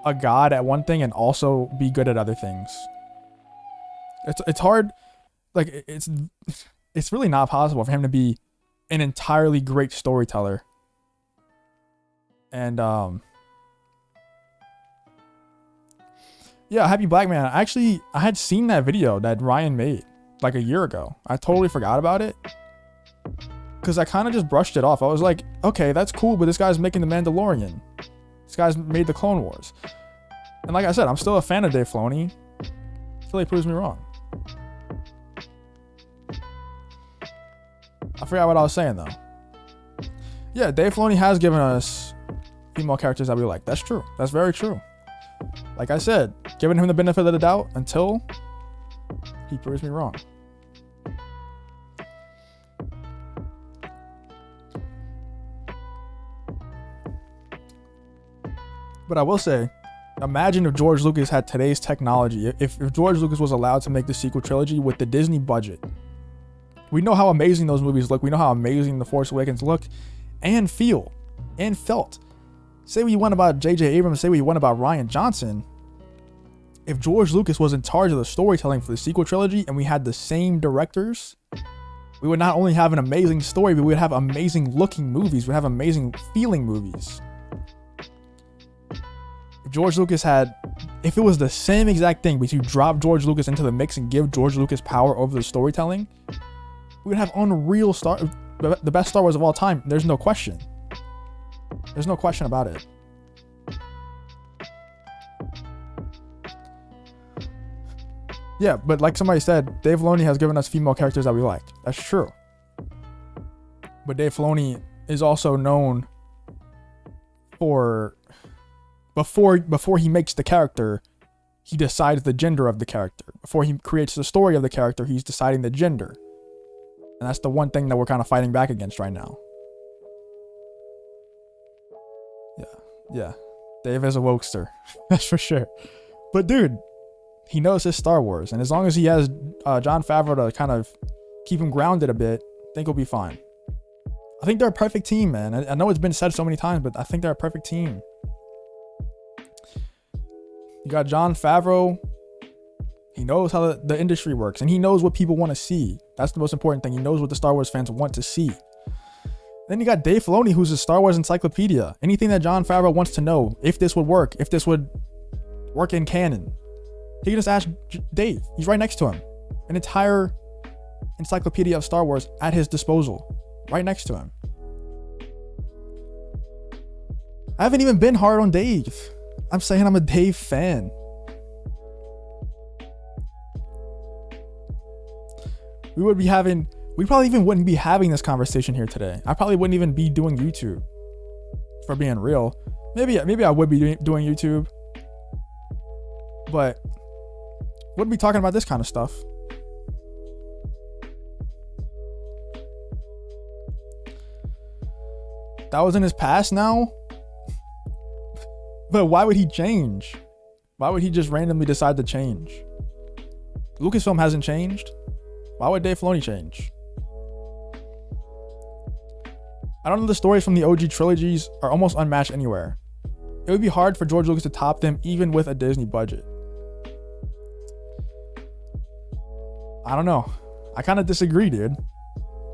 a god at one thing and also be good at other things. It's hard, like it's really not possible for him to be an entirely great storyteller. And yeah, Happy Black Man. I had seen that video that Ryan made like a year ago. I totally forgot about it because I kind of just brushed it off. I was like, okay, that's cool, but this guy's making The Mandalorian. This guy's made the Clone Wars. And like I said, I'm still a fan of Dave Filoni until he proves me wrong. I forgot what I was saying though. Yeah, Dave Filoni has given us female characters that we like. That's true. That's very true. Like I said, giving him the benefit of the doubt until he proves me wrong. But I will say, imagine if George Lucas had today's technology. If George Lucas was allowed to make the sequel trilogy with the Disney budget. We know how amazing those movies look. We know how amazing The Force Awakens looked and feel and felt. Say what you want about J.J. Abrams, say what you want about Rian Johnson. If George Lucas was in charge of the storytelling for the sequel trilogy and we had the same directors, we would not only have an amazing story, but we would have amazing looking movies. We'd have amazing feeling movies. If George Lucas had, if it was the same exact thing, but you drop George Lucas into the mix and give George Lucas power over the storytelling, we would have unreal the best Star Wars of all time. There's no question. There's no question about it. Yeah, but like somebody said, Dave Filoni has given us female characters that we like. That's true. But Dave Filoni is also known for, before he makes the character, he decides the gender of the character. Before he creates the story of the character, he's deciding the gender. And that's the one thing that we're kind of fighting back against right now. Yeah. Dave is a wokester. That's for sure. But dude, he knows his Star Wars. And as long as he has Jon Favreau to kind of keep him grounded a bit, I think he'll be fine. I think they're a perfect team, man. I know it's been said so many times, but I think they're a perfect team. You got Jon Favreau. He knows how the industry works, and he knows what people want to see. That's the most important thing. He knows what the Star Wars fans want to see. Then you got Dave Filoni, who's a Star Wars encyclopedia. Anything that Jon Favreau wants to know, if this would work, if this would work in canon, he can just ask Dave. He's right next to him. An entire encyclopedia of Star Wars at his disposal, right next to him. I haven't even been hard on Dave. I'm saying I'm a Dave fan. We probably even wouldn't be having this conversation here today. I probably wouldn't even be doing YouTube, for being real. Maybe I would be doing YouTube, but wouldn't be talking about this kind of stuff. That was in his past now. But why would he change? Why would he just randomly decide to change? Lucasfilm hasn't changed. Why would Dave Filoni change? I don't know, the stories from the OG trilogies are almost unmatched anywhere. It would be hard for George Lucas to top them even with a Disney budget. I don't know. I kind of disagree, dude.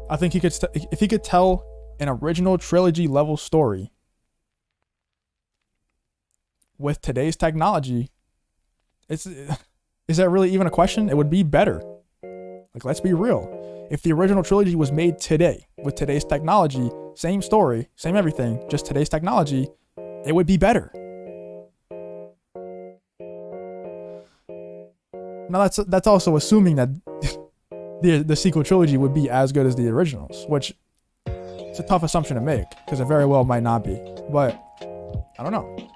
I think he could if he could tell an original trilogy level story with today's technology, is that really even a question? It would be better. Like, let's be real. If the original trilogy was made today with today's technology, same story, same everything, just today's technology, it would be better. Now that's also assuming that the sequel trilogy would be as good as the originals, which it's a tough assumption to make because it very well might not be. But I don't know.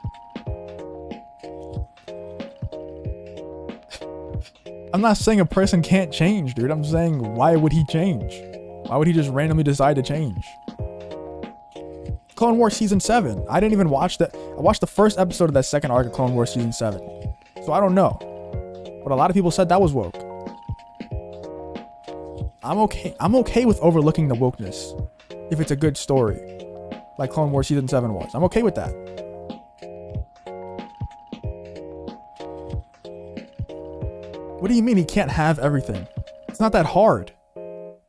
I'm not saying a person can't change, dude. I'm saying, why would he change? Why would he just randomly decide to change? Clone Wars Season 7. I didn't even watch that. I watched the first episode of that second arc of Clone Wars Season 7. So I don't know. But a lot of people said that was woke. I'm okay with overlooking the wokeness if it's a good story, like Clone Wars Season 7 was. I'm okay with that. What do you mean he can't have everything? It's not that hard.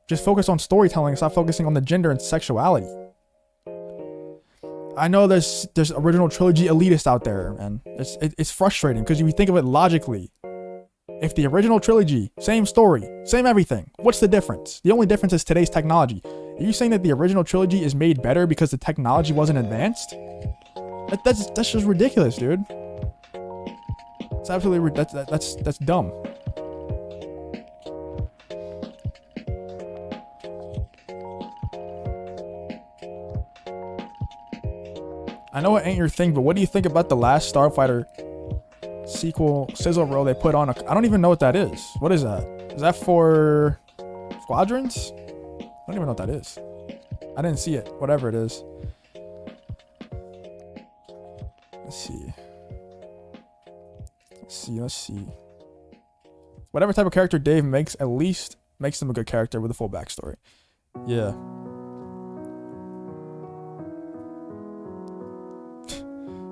Just focus on storytelling and stop focusing on the gender and sexuality. I know there's original trilogy elitists out there, and it's frustrating because if you think of it logically, if the original trilogy, same story, same everything, what's the difference? The only difference is today's technology. Are you saying that the original trilogy is made better because the technology wasn't advanced? That's just ridiculous, dude. It's absolutely that's dumb. I know it ain't your thing, but what do you think about the last Starfighter sequel sizzle reel they put on? I don't even know what that is. What is that? Is that for Squadrons? I don't even know what that is. I didn't see it. Whatever it is. Let's see. Let's see. Whatever type of character Dave makes, at least makes them a good character with a full backstory. Yeah.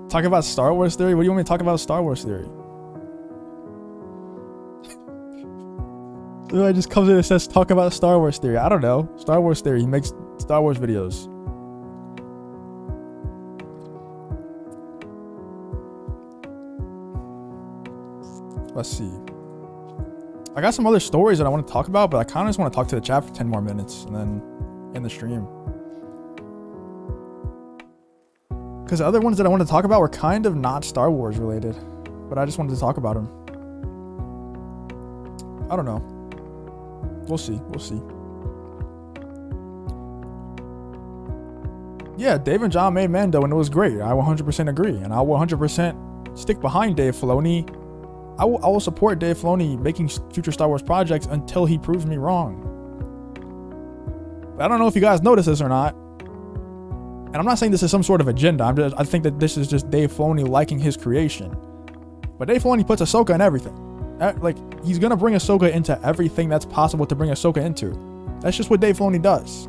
Talk about Star Wars theory? What do you want me to talk about Star Wars theory? I just comes in and says talk about Star Wars theory. I don't know. Star Wars theory. He makes Star Wars videos. Let's see. I got some other stories that I want to talk about, but I kind of just want to talk to the chat for 10 more minutes and then end the stream. Because the other ones that I wanted to talk about were kind of not Star Wars related, but I just wanted to talk about them. I don't know. We'll see. We'll see. Yeah, Dave and John made Mando and it was great. I 100% agree. And I will 100% stick behind Dave Filoni. I will support Dave Filoni making future Star Wars projects until he proves me wrong. I don't know if you guys notice this or not. And I'm not saying this is some sort of agenda. I think that this is just Dave Filoni liking his creation. But Dave Filoni puts Ahsoka in everything. Like, he's going to bring Ahsoka into everything that's possible to bring Ahsoka into. That's just what Dave Filoni does.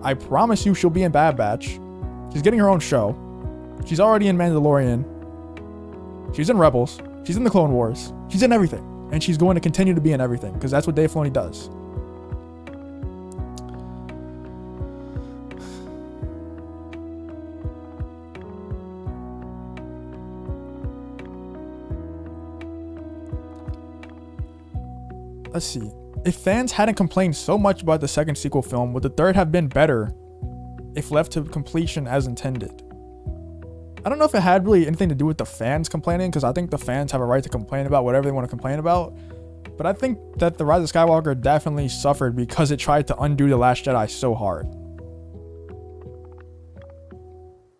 I promise you she'll be in Bad Batch. She's getting her own show. She's already in Mandalorian. She's in Rebels. She's in the Clone Wars. She's in everything. And she's going to continue to be in everything because that's what Dave Filoni does. Let's see. If fans hadn't complained so much about the second sequel film, would the third have been better if left to completion as intended? I don't know if it had really anything to do with the fans complaining, because I think the fans have a right to complain about whatever they want to complain about. But I think that The Rise of Skywalker definitely suffered because it tried to undo The Last Jedi so hard.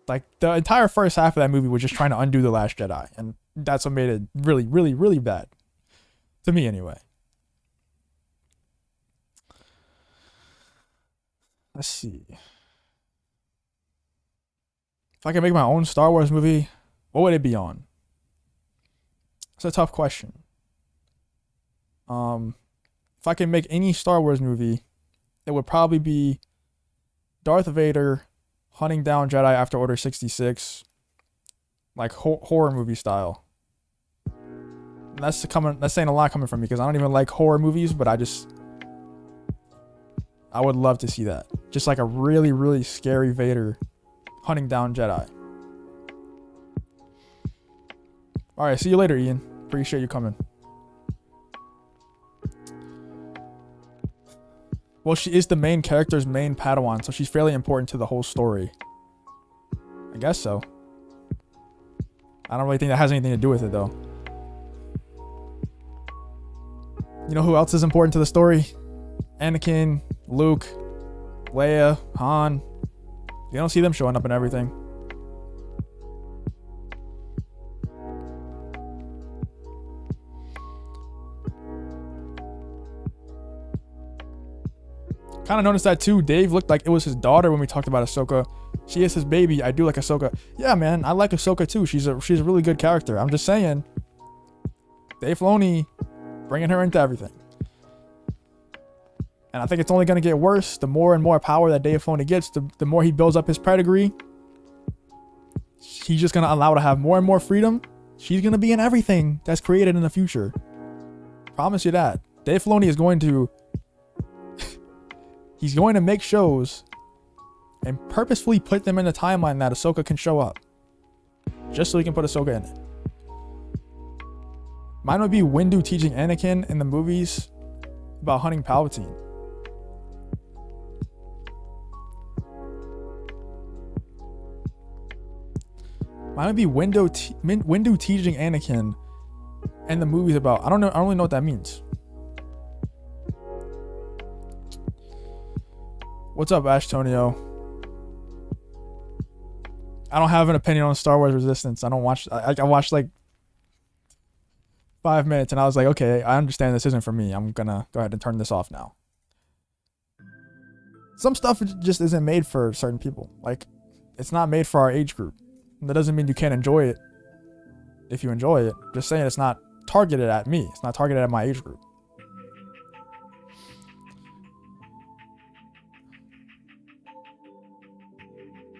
Like, the entire first half of that movie was just trying to undo The Last Jedi. And that's what made it really, really, really bad. To me, anyway. Let's see. If I could make my own Star Wars movie, what would it be on? It's a tough question. If I could make any Star Wars movie, it would probably be Darth Vader hunting down Jedi after Order 66, like horror movie style. And that's saying a lot coming from me because I don't even like horror movies, but I would love to see that. Just like a really, really scary Vader hunting down Jedi. All right, see you later, Ian. Appreciate you coming. Well, she is the main character's main Padawan, so she's fairly important to the whole story. I guess so. I don't really think that has anything to do with it, though. You know who else is important to the story? Anakin, Luke, Leia, Han. You don't see them showing up in everything. Kind of noticed that too. Dave looked like it was his daughter when we talked about Ahsoka. She is his baby. I do like Ahsoka. Yeah, man, I like Ahsoka too. She's a really good character. I'm just saying, Dave Filoni bringing her into everything. And I think it's only going to get worse. The more and more power that Dave Filoni gets, the more he builds up his pedigree. He's just going to allow her to have more and more freedom. She's going to be in everything that's created in the future. Promise you that. Dave Filoni is going to... he's going to make shows and purposefully put them in the timeline that Ahsoka can show up. Just so he can put Ahsoka in it. Mine would be Windu teaching Anakin in the movies about hunting Palpatine. Mine would be Windu teaching Anakin in the movies about... I don't really know what that means. What's up, Ashtonio? I don't have an opinion on Star Wars Resistance. I don't watch... I watched like 5 minutes and I was like, okay, I understand this isn't for me. I'm gonna go ahead and turn this off now. Some stuff just isn't made for certain people. Like, it's not made for our age group. That doesn't mean you can't enjoy it. if you enjoy it. Just saying it's not targeted at me. It's not targeted at my age group.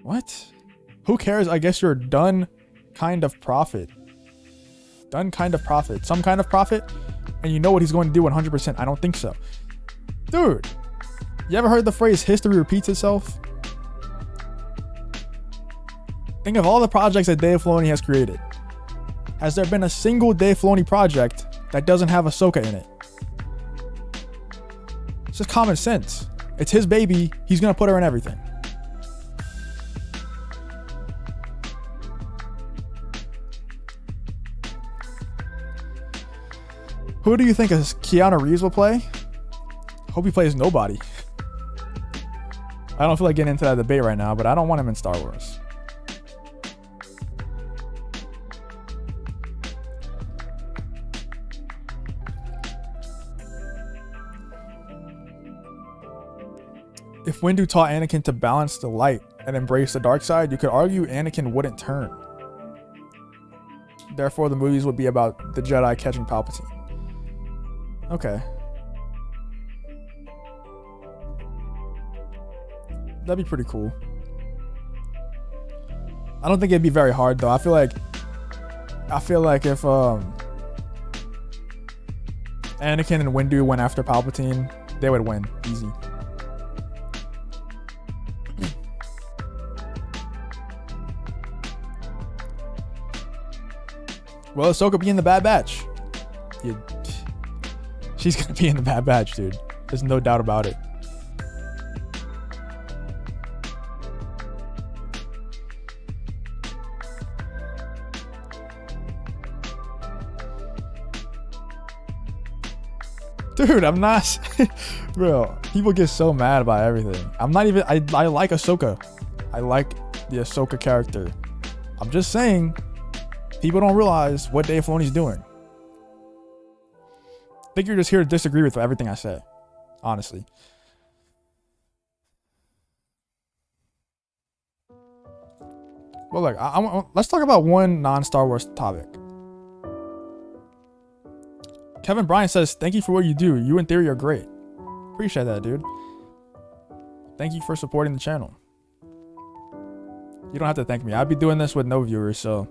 What? Who cares? I guess you're done kind of profit. Done kind of profit. Some kind of profit? And you know what he's going to do 100%? I don't think so. Dude, you ever heard the phrase history repeats itself? Think of all the projects that Dave Filoni has created. Has there been a single Dave Filoni project that doesn't have Ahsoka in it? It's just common sense. It's his baby. He's going to put her in everything. Who do you think Keanu Reeves will play? Hope he plays nobody. I don't feel like getting into that debate right now, but I don't want him in Star Wars. If Windu taught Anakin to balance the light and embrace the dark side, you could argue Anakin wouldn't turn. Therefore, the movies would be about the Jedi catching Palpatine. Okay. That'd be pretty cool. I don't think it'd be very hard though. I feel like if Anakin and Windu went after Palpatine, they would win easy. Will Ahsoka be in the Bad Batch? She's gonna be in the Bad Batch, dude. There's no doubt about it. Dude, I'm not. Bro, people get so mad about everything. I'm not even. I like Ahsoka. I like the Ahsoka character. I'm just saying, people don't realize what Dave Filoni's doing. I think you're just here to disagree with everything I say, honestly. Well, look, let's talk about one non-Star Wars topic. Kevin Bryant says, "Thank you for what you do. You in theory are great." Appreciate that, dude. Thank you for supporting the channel. You don't have to thank me. I'd be doing this with no viewers, so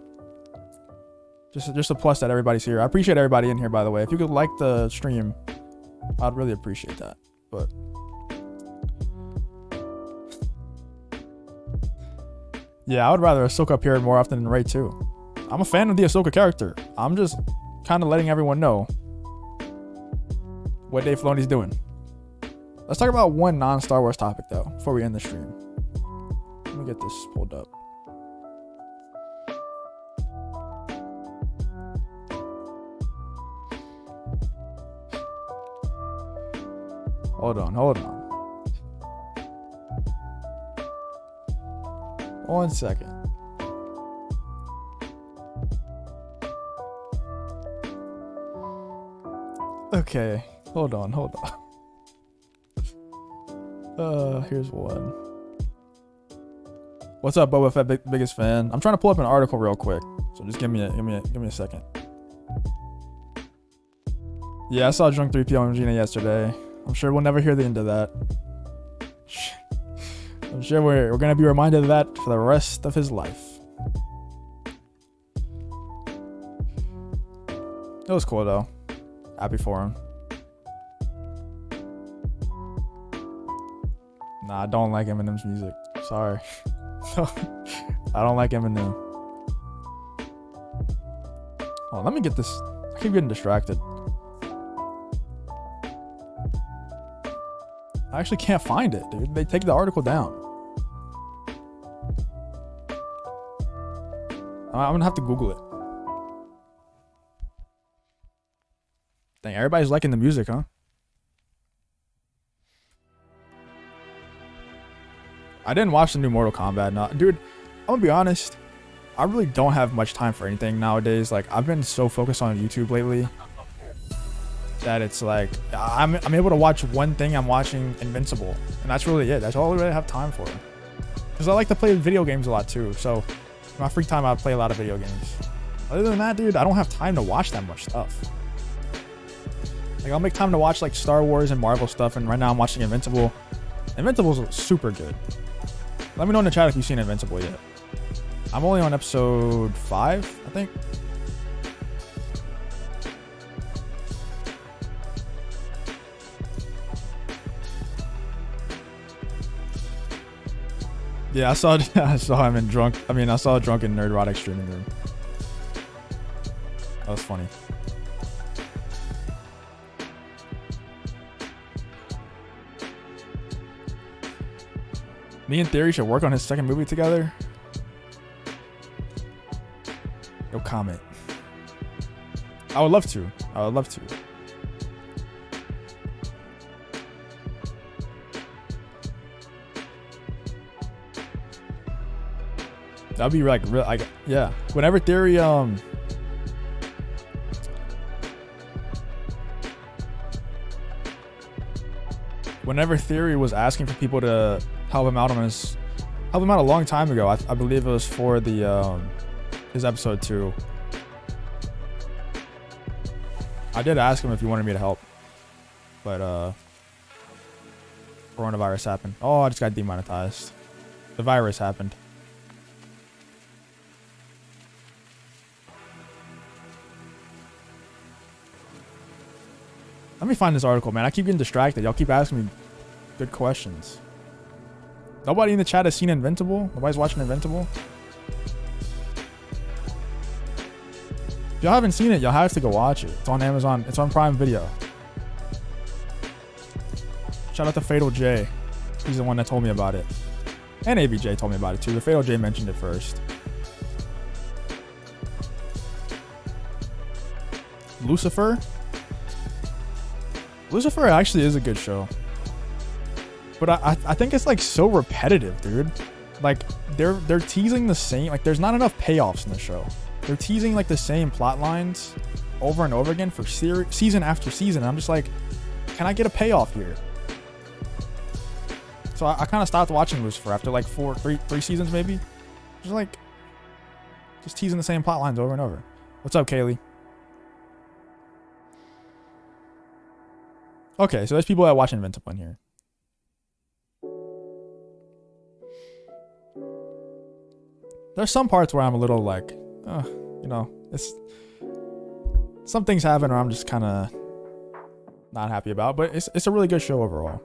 just a plus that everybody's here. I appreciate everybody in here, by the way. If you could like the stream, I'd really appreciate that. But yeah, I would rather Ahsoka appear more often than Rey too. I'm a fan of the Ahsoka character. I'm just kind of letting everyone know what Dave Filoni's doing. Let's talk about one non-Star Wars topic though before we end the stream. Let me get this pulled up. Hold on. 1 second. Okay, hold on. Here's one. What's up, Boba Fett, biggest fan? I'm trying to pull up an article real quick, so just give me a second. Yeah, I saw Drunk 3PO and Gina yesterday. I'm sure we'll never hear the end of that. I'm sure we're gonna be reminded of that for the rest of his life. It was cool though. Happy for him. Nah, I don't like Eminem's music. Sorry. I don't like Eminem. Oh, let me get this. I keep getting distracted. I actually can't find it, dude. They take the article down. I'm gonna have to Google it. Dang, everybody's liking the music, huh? I didn't watch the new Mortal Kombat. No, dude, I'm gonna be honest. I really don't have much time for anything nowadays. Like, I've been so focused on YouTube lately that it's like I'm able to watch one thing. I'm watching Invincible, and that's really it. That's all I really have time for. Because I like to play video games a lot too. So in my free time, I play a lot of video games. Other than that, dude, I don't have time to watch that much stuff. Like, I'll make time to watch like Star Wars and Marvel stuff, and right now I'm watching Invincible. Invincible's super good. Let me know in the chat if you've seen Invincible yet. I'm only on episode 5, I think. Yeah, I saw him in drunk. I saw a drunken Nerdrotic streaming room. That was funny. Me and Theory should work on his second movie together. No comment. I would love to. That'd be like real. Yeah. Whenever Theory was asking for people to help him out a long time ago. I believe it was for the his episode 2. I did ask him if he wanted me to help, but coronavirus happened. Oh, I just got demonetized. The virus happened. Let me find this article, man. I keep getting distracted. Y'all keep asking me good questions. Nobody in the chat has seen Invincible? Nobody's watching Invincible? If y'all haven't seen it, y'all have to go watch it. It's on Amazon. It's on Prime Video. Shout out to Fatal J. He's the one that told me about it. And ABJ told me about it too. The Fatal J mentioned it first. Lucifer actually is a good show. But I think it's like so repetitive, dude. Like they're teasing the same, like there's not enough payoffs in the show. They're teasing like the same plot lines over and over again for season after season. And I'm just like, can I get a payoff here? So I kind of stopped watching Lucifer after like three seasons maybe. Just teasing the same plot lines over and over. What's up, Kaylee? Okay, so there's people that watch Invincible in here. There's some parts where I'm a little like, it's some things happen where I'm just kind of not happy about, but it's a really good show overall.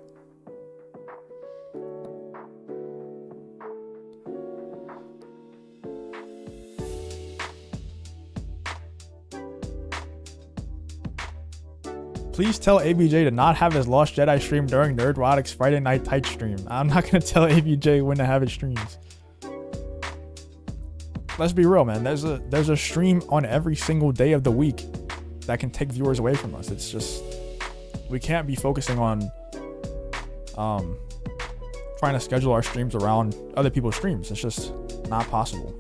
Please tell ABJ to not have his Lost Jedi stream during Nerdrotic's Friday Night Tight stream. I'm not going to tell ABJ when to have his streams. Let's be real, man. There's a stream on every single day of the week that can take viewers away from us. It's just, we can't be focusing on trying to schedule our streams around other people's streams. It's just not possible.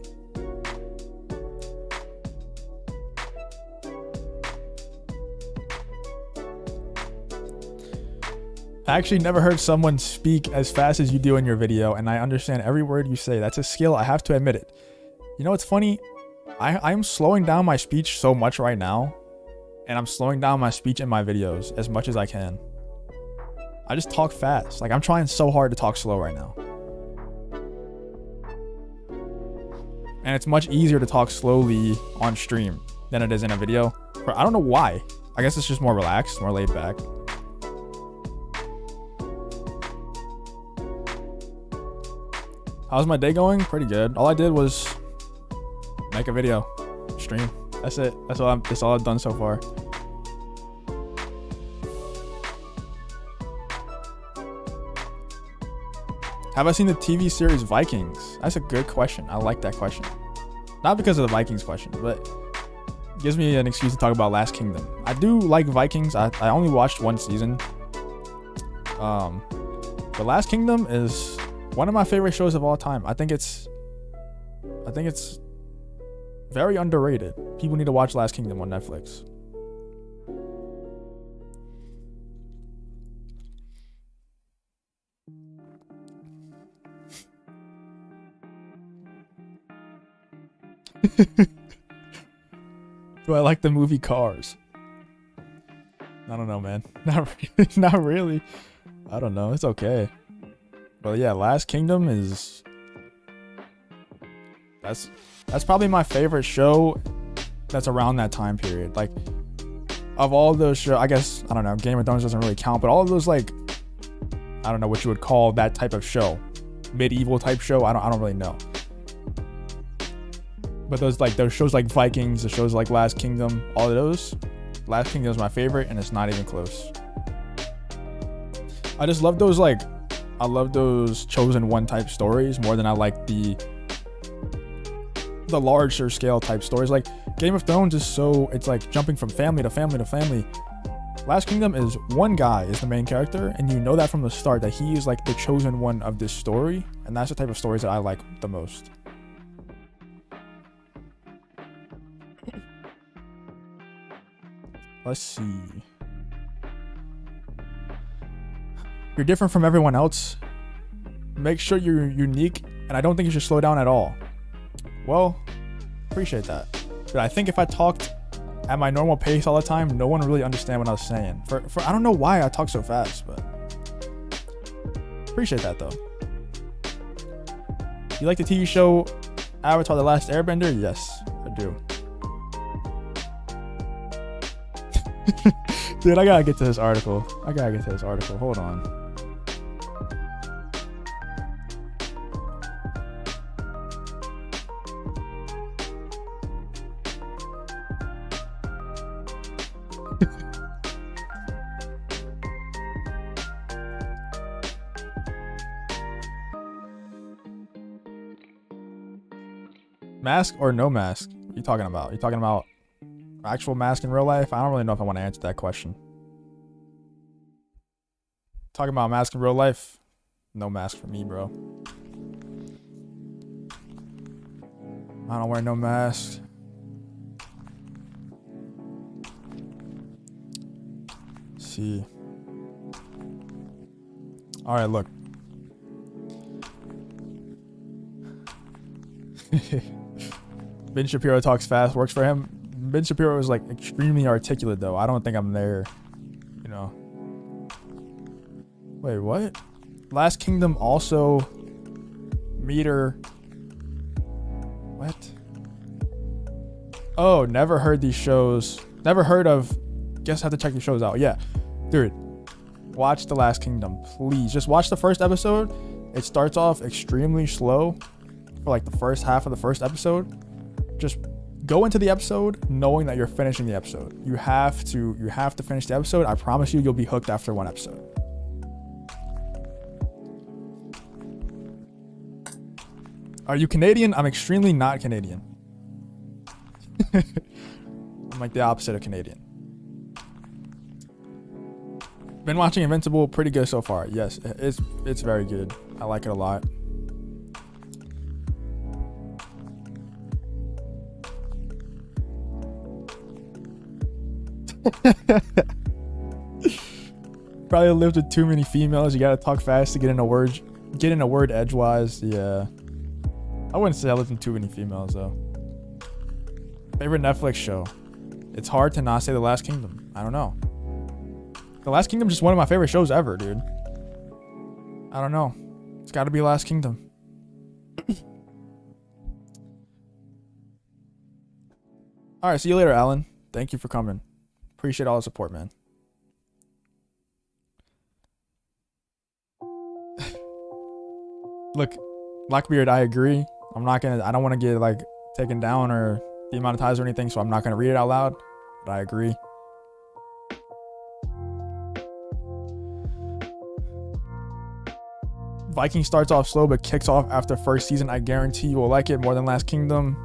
I actually never heard someone speak as fast as you do in your video, and I understand every word you say. That's a skill. I have to admit it. You know what's funny? I'm slowing down my speech so much right now, and I'm slowing down my speech in my videos as much as I can. I just talk fast. Like, I'm trying so hard to talk slow right now. And it's much easier to talk slowly on stream than it is in a video. I don't know why. I guess it's just more relaxed, more laid back. How's my day going? Pretty good. All I did was make a video, stream. That's it. That's all I've done so far. Have I seen the TV series Vikings? That's a good question. I like that question. Not because of the Vikings question, but it gives me an excuse to talk about Last Kingdom. I do like Vikings. I only watched one season. The Last Kingdom is one of my favorite shows of all time. I think it's very underrated. People need to watch Last Kingdom on Netflix. Do I like the movie Cars? I don't know, man. Not really. Not really. I don't know. It's okay. But yeah, Last Kingdom is... That's probably my favorite show that's around that time period. Like, of all those shows, I guess, I don't know, Game of Thrones doesn't really count, but all of those, like, I don't know what you would call that type of show. Medieval type show, I don't really know. But those shows like Vikings, the shows like Last Kingdom, all of those, Last Kingdom is my favorite, and it's not even close. I just love those, like, I love those chosen one type stories more than I like the larger scale type stories. Like Game of Thrones is so, it's like jumping from family to family to family. Last Kingdom is one guy is the main character, and you know that from the start that he is like the chosen one of this story, and that's the type of stories that I like the most. Let's see. You're different from everyone else. Make sure you're unique, and I don't think you should slow down at all. Well, appreciate that. But I think if I talked at my normal pace all the time, no one would really understand what I was saying. For I don't know why I talk so fast, but appreciate that though. You like the TV show Avatar: The Last Airbender? Yes, I do. Dude, I gotta get to this article. Hold on. Mask or no mask? What are you talking about? You talking about actual mask in real life? I don't really know if I want to answer that question. Talking about mask in real life? No mask for me, bro. I don't wear no mask. Let's see. All right, look. Ben Shapiro talks fast, works for him. Ben Shapiro is like extremely articulate though. I don't think I'm there, you know. Wait, what? Last Kingdom also meter. What? Oh, never heard these shows. Never heard of. Guess I have to check these shows out. Yeah, dude, watch The Last Kingdom, please. Just watch the first episode. It starts off extremely slow for like the first half of the first episode. Just go into the episode knowing that you're finishing the episode. You have to finish the episode. I promise you'll be hooked after one episode. Are you Canadian? I'm extremely not Canadian. I'm like the opposite of Canadian. Been watching Invincible, pretty good so far. Yes, it's very good. I like it a lot. Probably lived with too many females. You gotta talk fast to get in a word edgewise. Yeah, I wouldn't say I lived with too many females though. Favorite Netflix show? It's hard to not say The Last Kingdom. I don't know. The Last Kingdom is just one of my favorite shows ever, dude. I don't know. It's got to be Last Kingdom. All right, see you later, Alan. Thank you for coming. Appreciate all the support, man. Look, Blackbeard, I agree. I don't want to get like taken down or demonetized or anything, so I'm not gonna read it out loud, but I agree. Viking starts off slow but kicks off after first season. I guarantee you will like it more than Last Kingdom.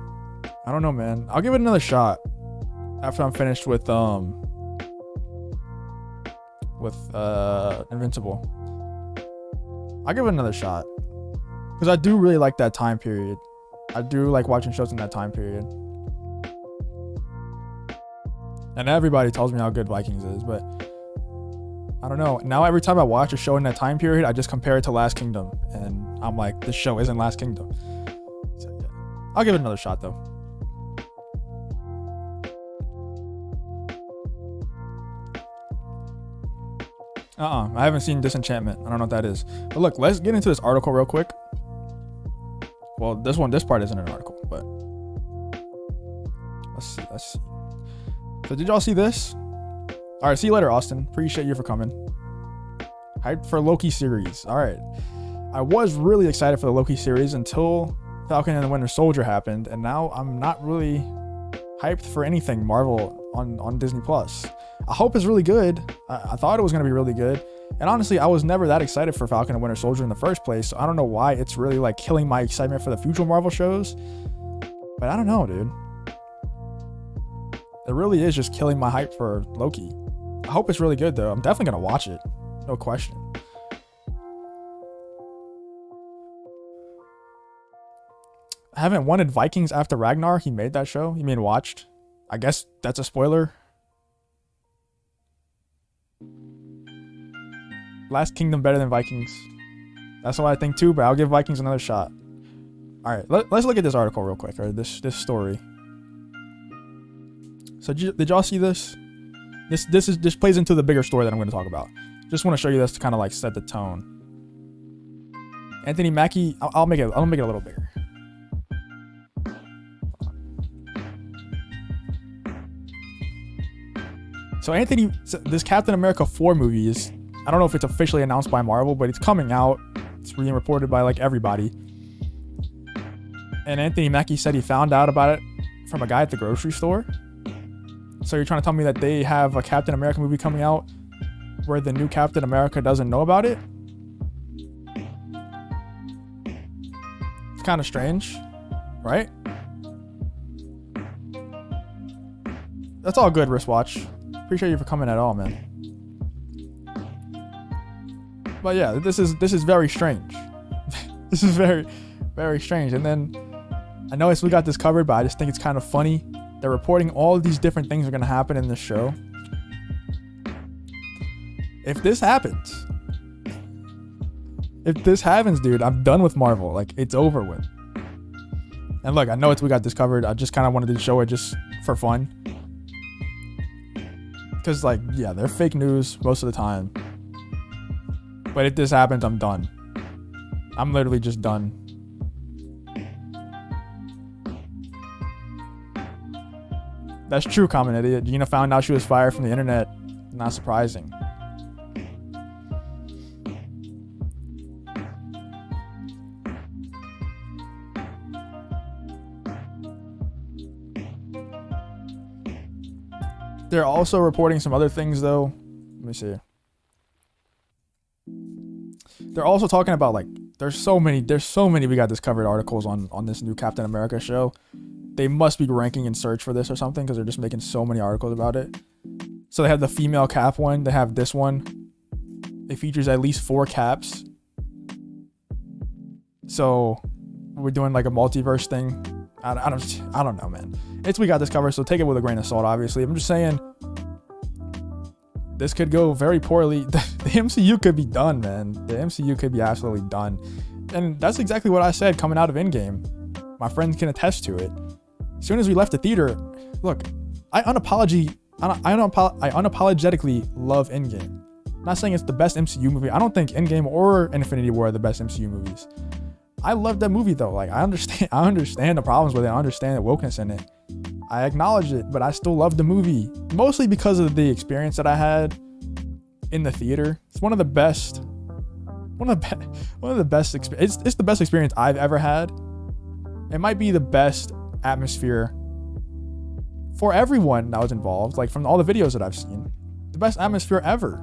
I don't know, man. I'll give it another shot after I'm finished with Invincible. I'll give it another shot because I do really like that time period. I do like watching shows in that time period. And everybody tells me how good Vikings is, but I don't know. Now every time I watch a show in that time period, I just compare it to Last Kingdom, and I'm like, this show isn't Last Kingdom. So yeah, I'll give it another shot though. I haven't seen Disenchantment. I don't know what that is. But look, let's get into this article real quick. Well, this part isn't an article, but let's see. So did y'all see this? All right, see you later, Austin. Appreciate you for coming. Hyped for Loki series. All right. I was really excited for the Loki series until Falcon and the Winter Soldier happened, and now I'm not really hyped for anything Marvel on Disney Plus. I hope it's really good. I thought it was going to be really good. And honestly, I was never that excited for Falcon and Winter Soldier in the first place, so I don't know why it's really like killing my excitement for the future Marvel shows. But I don't know, dude. It really is just killing my hype for Loki. I hope it's really good, though. I'm definitely going to watch it. No question. I haven't wanted Vikings after Ragnar. He made that show. You mean watched? I guess that's a spoiler. Last Kingdom better than Vikings. That's what I think too, but I'll give Vikings another shot. All right, let's look at this article real quick, or this story. So did y'all see this? This plays into the bigger story that I'm going to talk about. Just want to show you this to kind of like set the tone. Anthony Mackie, I'll make it a little bigger. So this Captain America 4 movie is, I don't know if it's officially announced by Marvel, but it's coming out. It's being reported by like everybody. And Anthony Mackie said he found out about it from a guy at the grocery store. So you're trying to tell me that they have a Captain America movie coming out where the new Captain America doesn't know about it? It's kind of strange, right? That's all good, Wristwatch. Appreciate you for coming at all, man. But yeah, this is very strange. This is very, very strange. And then I know we got this covered, but I just think it's kind of funny. They're reporting all of these different things are going to happen in this show. If this happens, dude, I'm done with Marvel. Like, it's over with. And look, I know we got this covered. I just kind of wanted to show it just for fun. Because, like, yeah, they're fake news most of the time. But if this happens, I'm done. I'm literally just done. That's true, common idiot. Gina found out she was fired from the internet. Not surprising. They're also reporting some other things, though. Let me see. They're also talking about, like, there's so many we got this covered articles on this new Captain America show. They must be ranking in search for this or something because they're just making so many articles about it. So they have the female Cap one. They have this one. It features at least 4 Caps. So we're doing like a multiverse thing. I don't know, man. We got this covered, so take it with a grain of salt, obviously. I'm just saying this could go very poorly. The MCU could be done, man. The MCU could be absolutely done. And that's exactly what I said coming out of Endgame. My friends can attest to it. As soon as we left the theater, look, I unapologetically love Endgame. I'm not saying it's the best MCU movie. I don't think Endgame or Infinity War are the best MCU movies. I love that movie though. Like, I understand the problems with it. I understand the wokeness in it. I acknowledge it, but I still love the movie. Mostly because of the experience that I had in the theater. It's one of the best experience. It's the best experience I've ever had. It might be the best atmosphere for everyone that was involved, like from all the videos that I've seen. The best atmosphere ever.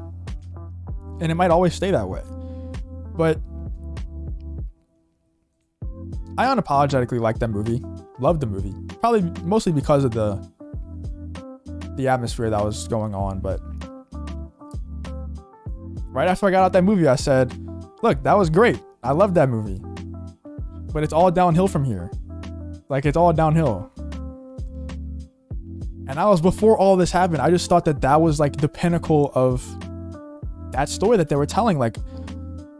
And it might always stay that way. But I unapologetically like that movie. Loved the movie. Probably mostly because of the atmosphere that was going on. But right after I got out that movie, I said, look, that was great. I loved that movie. But it's all downhill from here. Like, it's all downhill. And that was before all this happened. I just thought that was like the pinnacle of that story that they were telling. Like,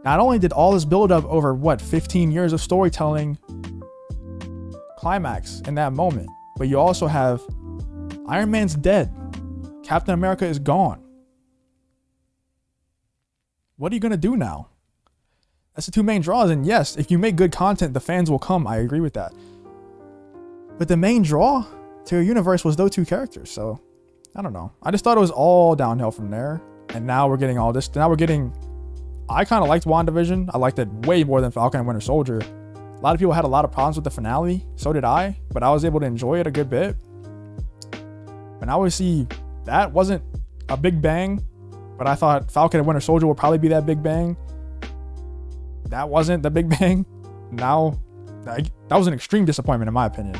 not only did all this build up over 15 years of storytelling climax in that moment, but you also have Iron Man's dead. Captain America is gone. What are you gonna do now? That's the two main draws. And yes, if you make good content, the fans will come. I agree with that. But the main draw to your universe was those two characters. So I don't know. I just thought it was all downhill from there. And now we're getting all this. Now we're getting. I kind of liked WandaVision. I liked it way more than Falcon and Winter Soldier. A lot of people had a lot of problems with the finale. So did I. But I was able to enjoy it a good bit. But now we see that wasn't a big bang. But I thought Falcon and Winter Soldier would probably be that big bang. That wasn't the big bang. Now, that was an extreme disappointment in my opinion.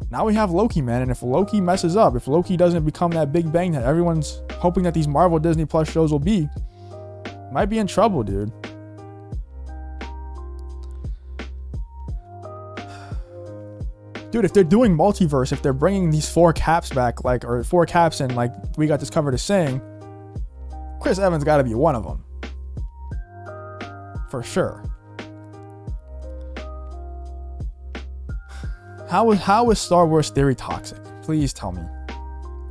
Now we have Loki, man. And if Loki messes up, if Loki doesn't become that big bang that everyone's hoping that these Marvel Disney Plus shows will be, might be in trouble, dude. Dude, if they're doing multiverse, if they're bringing these 4 Caps back, like, or 4 Caps and like we got this covered as saying, Chris Evans got to be one of them. For sure. How is Star Wars theory toxic? Please tell me.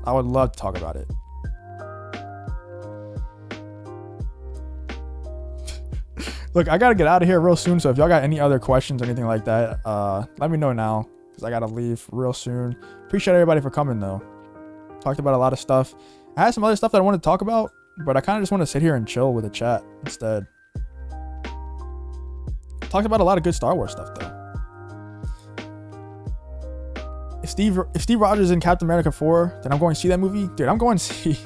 I would love to talk about it. Look, I gotta get out of here real soon, so if y'all got any other questions or anything like that, let me know now, because I gotta leave real soon. Appreciate everybody for coming, though. Talked about a lot of stuff. I had some other stuff that I wanted to talk about, but I kind of just want to sit here and chill with the chat instead. Talked about a lot of good Star Wars stuff, though. If Steve Rogers in Captain America 4, then I'm going to see that movie. Dude, I'm going to see.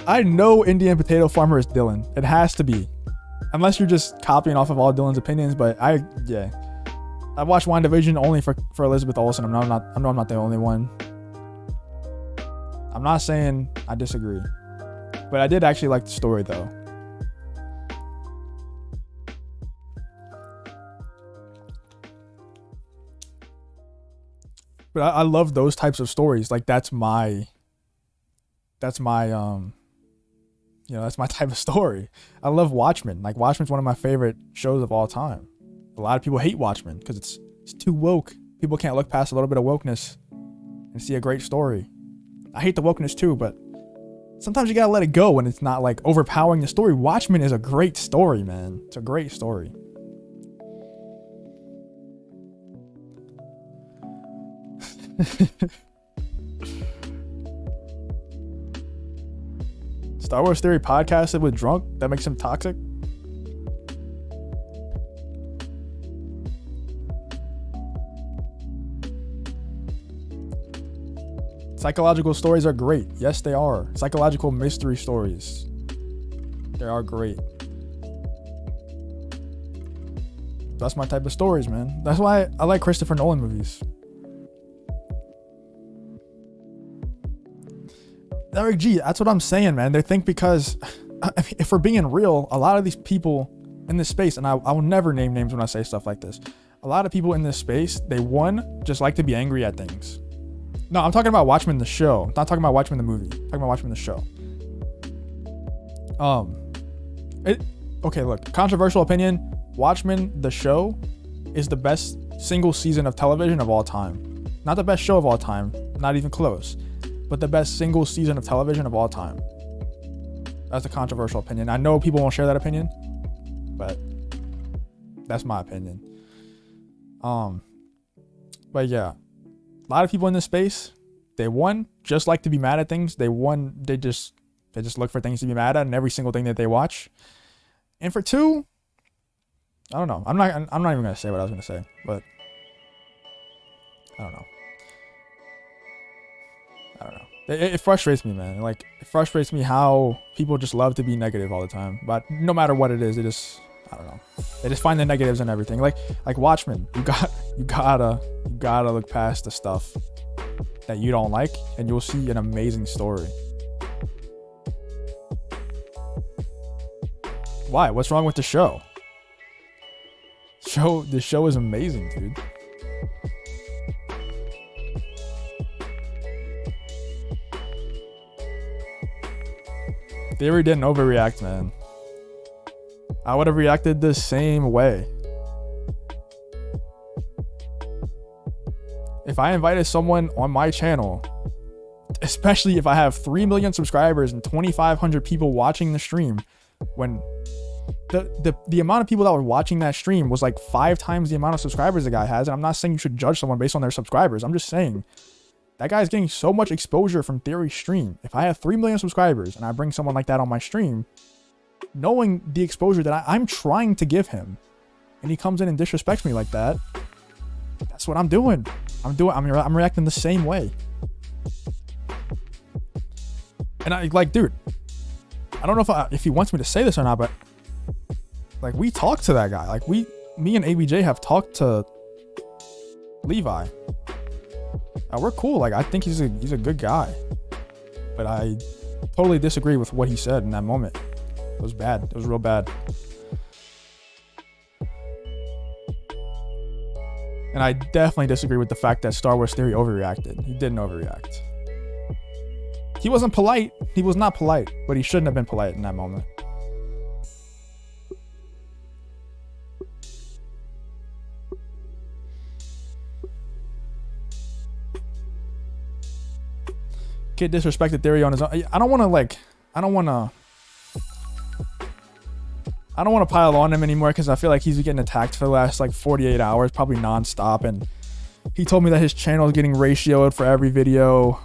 I know Indian Potato Farmer is Dylan. It has to be. Unless you're just copying off of all Dylan's opinions, but I watched WandaVision only for Elizabeth Olsen. I know I'm not the only one. I'm not saying I disagree. But I did actually like the story, though. But I love those types of stories. Like that's my that's my type of story. I love Watchmen. Like Watchmen's one of my favorite shows of all time. A lot of people hate Watchmen because it's too woke. People can't look past a little bit of wokeness and see a great story. I hate the wokeness too, but sometimes you gotta let it go when it's not like overpowering the story. Watchmen is a great story, man. It's a great story. Star Wars Theory podcasted with drunk? That makes him toxic? Psychological stories are great. Yes, they are. Psychological mystery stories. They are great. That's my type of stories, man. That's why I like Christopher Nolan movies. Eric G, that's what I'm saying, man. They think because, if we're being real, a lot of these people in this space, and I will never name names when I say stuff like this. A lot of people in this space, they just like to be angry at things. No, I'm talking about Watchmen the show. I'm not talking about Watchmen the movie. I'm talking about Watchmen the show. Okay, look, controversial opinion. Watchmen the show is the best single season of television of all time. Not the best show of all time, not even close, but the best single season of television of all time. That's a controversial opinion. I know people won't share that opinion, but that's my opinion. But yeah, a lot of people in this space, they just like to be mad at things. They just look for things to be mad at in every single thing that they watch. And for 2, I don't know. I'm not even gonna say what I was gonna say, but I don't know. It frustrates me, man. Like, it frustrates me how people just love to be negative all the time. But no matter what it is, I don't know. They just find the negatives in everything. Like Watchmen, you gotta look past the stuff that you don't like, and you'll see an amazing story. Why? What's wrong with the show? The show is amazing, dude. Theory didn't overreact, man. I would have reacted the same way. If I invited someone on my channel especially if I have 3 million subscribers and 2,500 people watching the stream, when the amount of people that were watching that stream was like 5 times the amount of subscribers the guy has. And I'm not saying you should judge someone based on their subscribers. I'm just saying that guy's getting so much exposure from Theory's stream. If I have 3 million subscribers and I bring someone like that on my stream, knowing the exposure that I'm trying to give him, and he comes in and disrespects me like that, that's what I'm doing. I'm reacting the same way. And I like, dude, I don't know if he wants me to say this or not, but like, we talked to that guy. Like, me and ABJ have talked to Levi. We're cool. Like, I think he's a good guy, but I totally disagree with what he said in that moment. It was bad. It was real bad. And I definitely disagree with the fact that Star Wars Theory overreacted. He didn't overreact. He wasn't polite. He was not polite, but he shouldn't have been polite in that moment. Kid disrespected Theory on his own. I don't want to pile on him anymore, because I feel like he's been getting attacked for the last like 48 hours, probably nonstop. And he told me that his channel is getting ratioed for every video.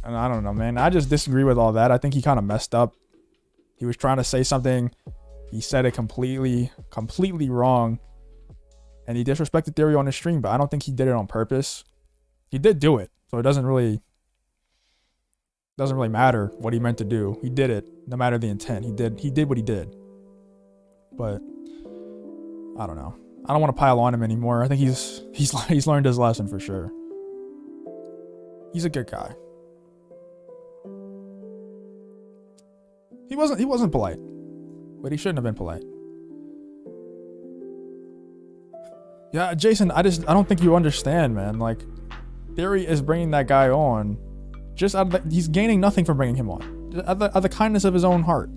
And I don't know, man. I just disagree with all that. I think he kind of messed up. He was trying to say something. He said it completely wrong. And he disrespected Theory on his stream, but I don't think he did it on purpose. He did do it, so it doesn't really matter what he meant to do. He did it, no matter the intent. He did what he did. But I don't know. I don't want to pile on him anymore. I think he's learned his lesson for sure. He's a good guy. He wasn't polite, but he shouldn't have been polite. Yeah, Jason, I don't think you understand, man. Like, Theory is bringing that guy on just out of he's gaining nothing from bringing him on, just out of the kindness of his own heart.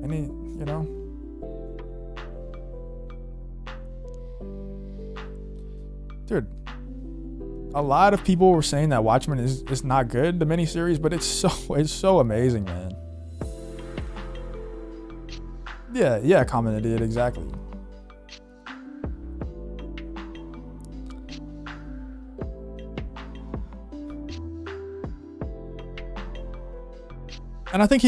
And he, you know, dude, a lot of people were saying that Watchmen is not good, the miniseries, but it's so amazing, man. Yeah, common idiot, exactly. And I think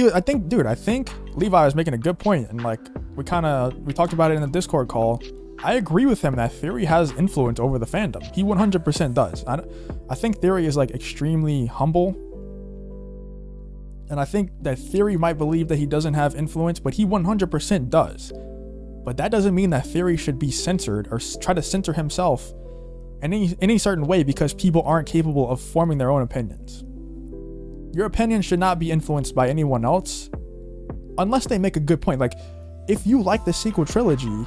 Levi is making a good point, and like we talked about it in the Discord call. I agree with him that Theory has influence over the fandom. He 100% does. I think Theory is like extremely humble, and I think that Theory might believe that he doesn't have influence, but he 100% does. But that doesn't mean that Theory should be censored or try to censor himself in any certain way because people aren't capable of forming their own opinions. Your opinion should not be influenced by anyone else unless they make a good point. Like, if you like the sequel trilogy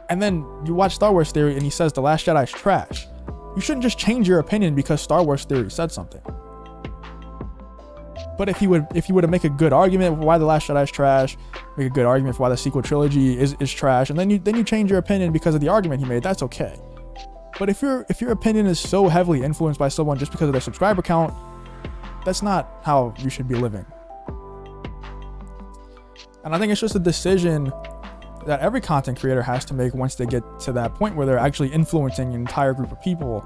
and then you watch Star Wars Theory and he says The Last Jedi is trash, you shouldn't just change your opinion because Star Wars Theory said something. But if you were to make a good argument for why The Last Jedi is trash, make a good argument for why the sequel trilogy is trash, and then you change your opinion because of the argument he made, that's okay. But if your opinion is so heavily influenced by someone just because of their subscriber count, that's not how you should be living. And I think it's just a decision that every content creator has to make once they get to that point where they're actually influencing an entire group of people,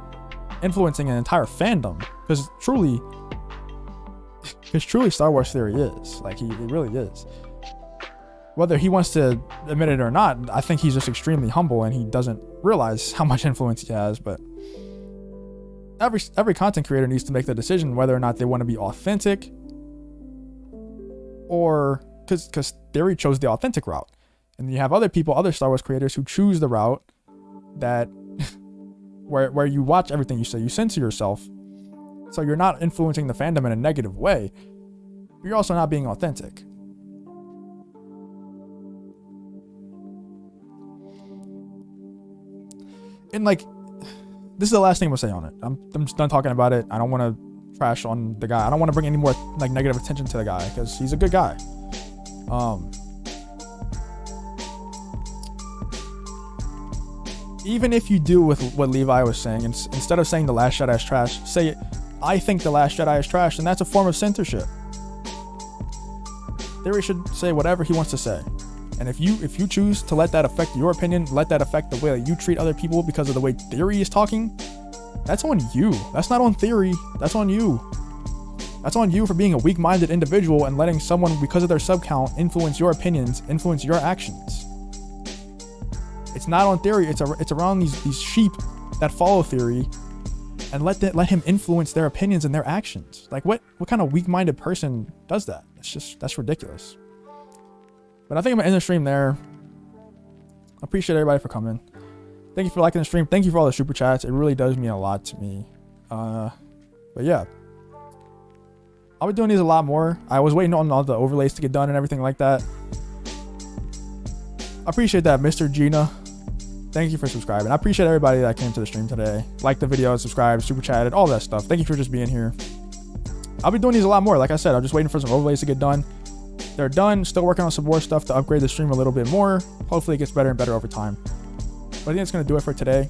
influencing an entire fandom. Because truly Star Wars Theory is. Like, he really is. Whether he wants to admit it or not, I think he's just extremely humble and he doesn't realize how much influence he has. But every content creator needs to make the decision whether or not they want to be authentic, or because Theory chose the authentic route, and you have other Star Wars creators who choose the route that where you watch everything you say, you censor yourself, so you're not influencing the fandom in a negative way, but you're also not being authentic. And like, this is the last thing I'm gonna say on it. I'm just done talking about it. I don't want to trash on the guy. I don't want to bring any more like negative attention to the guy because he's a good guy. even if you do with what Levi was saying, instead of saying The Last Jedi is trash, say, I think The Last Jedi is trash, and that's a form of censorship. Theory should say whatever he wants to say. And if you choose to let that affect your opinion, let that affect the way that you treat other people because of the way Theory is talking, that's on you. That's not on Theory. That's on you. That's on you for being a weak-minded individual and letting someone, because of their sub-count, influence your opinions, influence your actions. It's not on Theory. It's around these sheep that follow Theory, and let him influence their opinions and their actions. Like, what kind of weak-minded person does that? That's ridiculous. But I think I'm gonna end the stream there. I appreciate everybody for coming. Thank you for liking the stream. Thank you for all the super chats. It really does mean a lot to me. But yeah, I'll be doing these a lot more. I was waiting on all the overlays to get done and everything like that. I appreciate that, Mr. Gina. Thank you for subscribing. I appreciate everybody that came to the stream today. Liked the video, subscribed, super chatted, all that stuff. Thank you for just being here. I'll be doing these a lot more. Like I said, I'm just waiting for some overlays to get done. They're done. Still working on some more stuff to upgrade the stream a little bit more. Hopefully it gets better and better over time. But I think that's going to do it for today.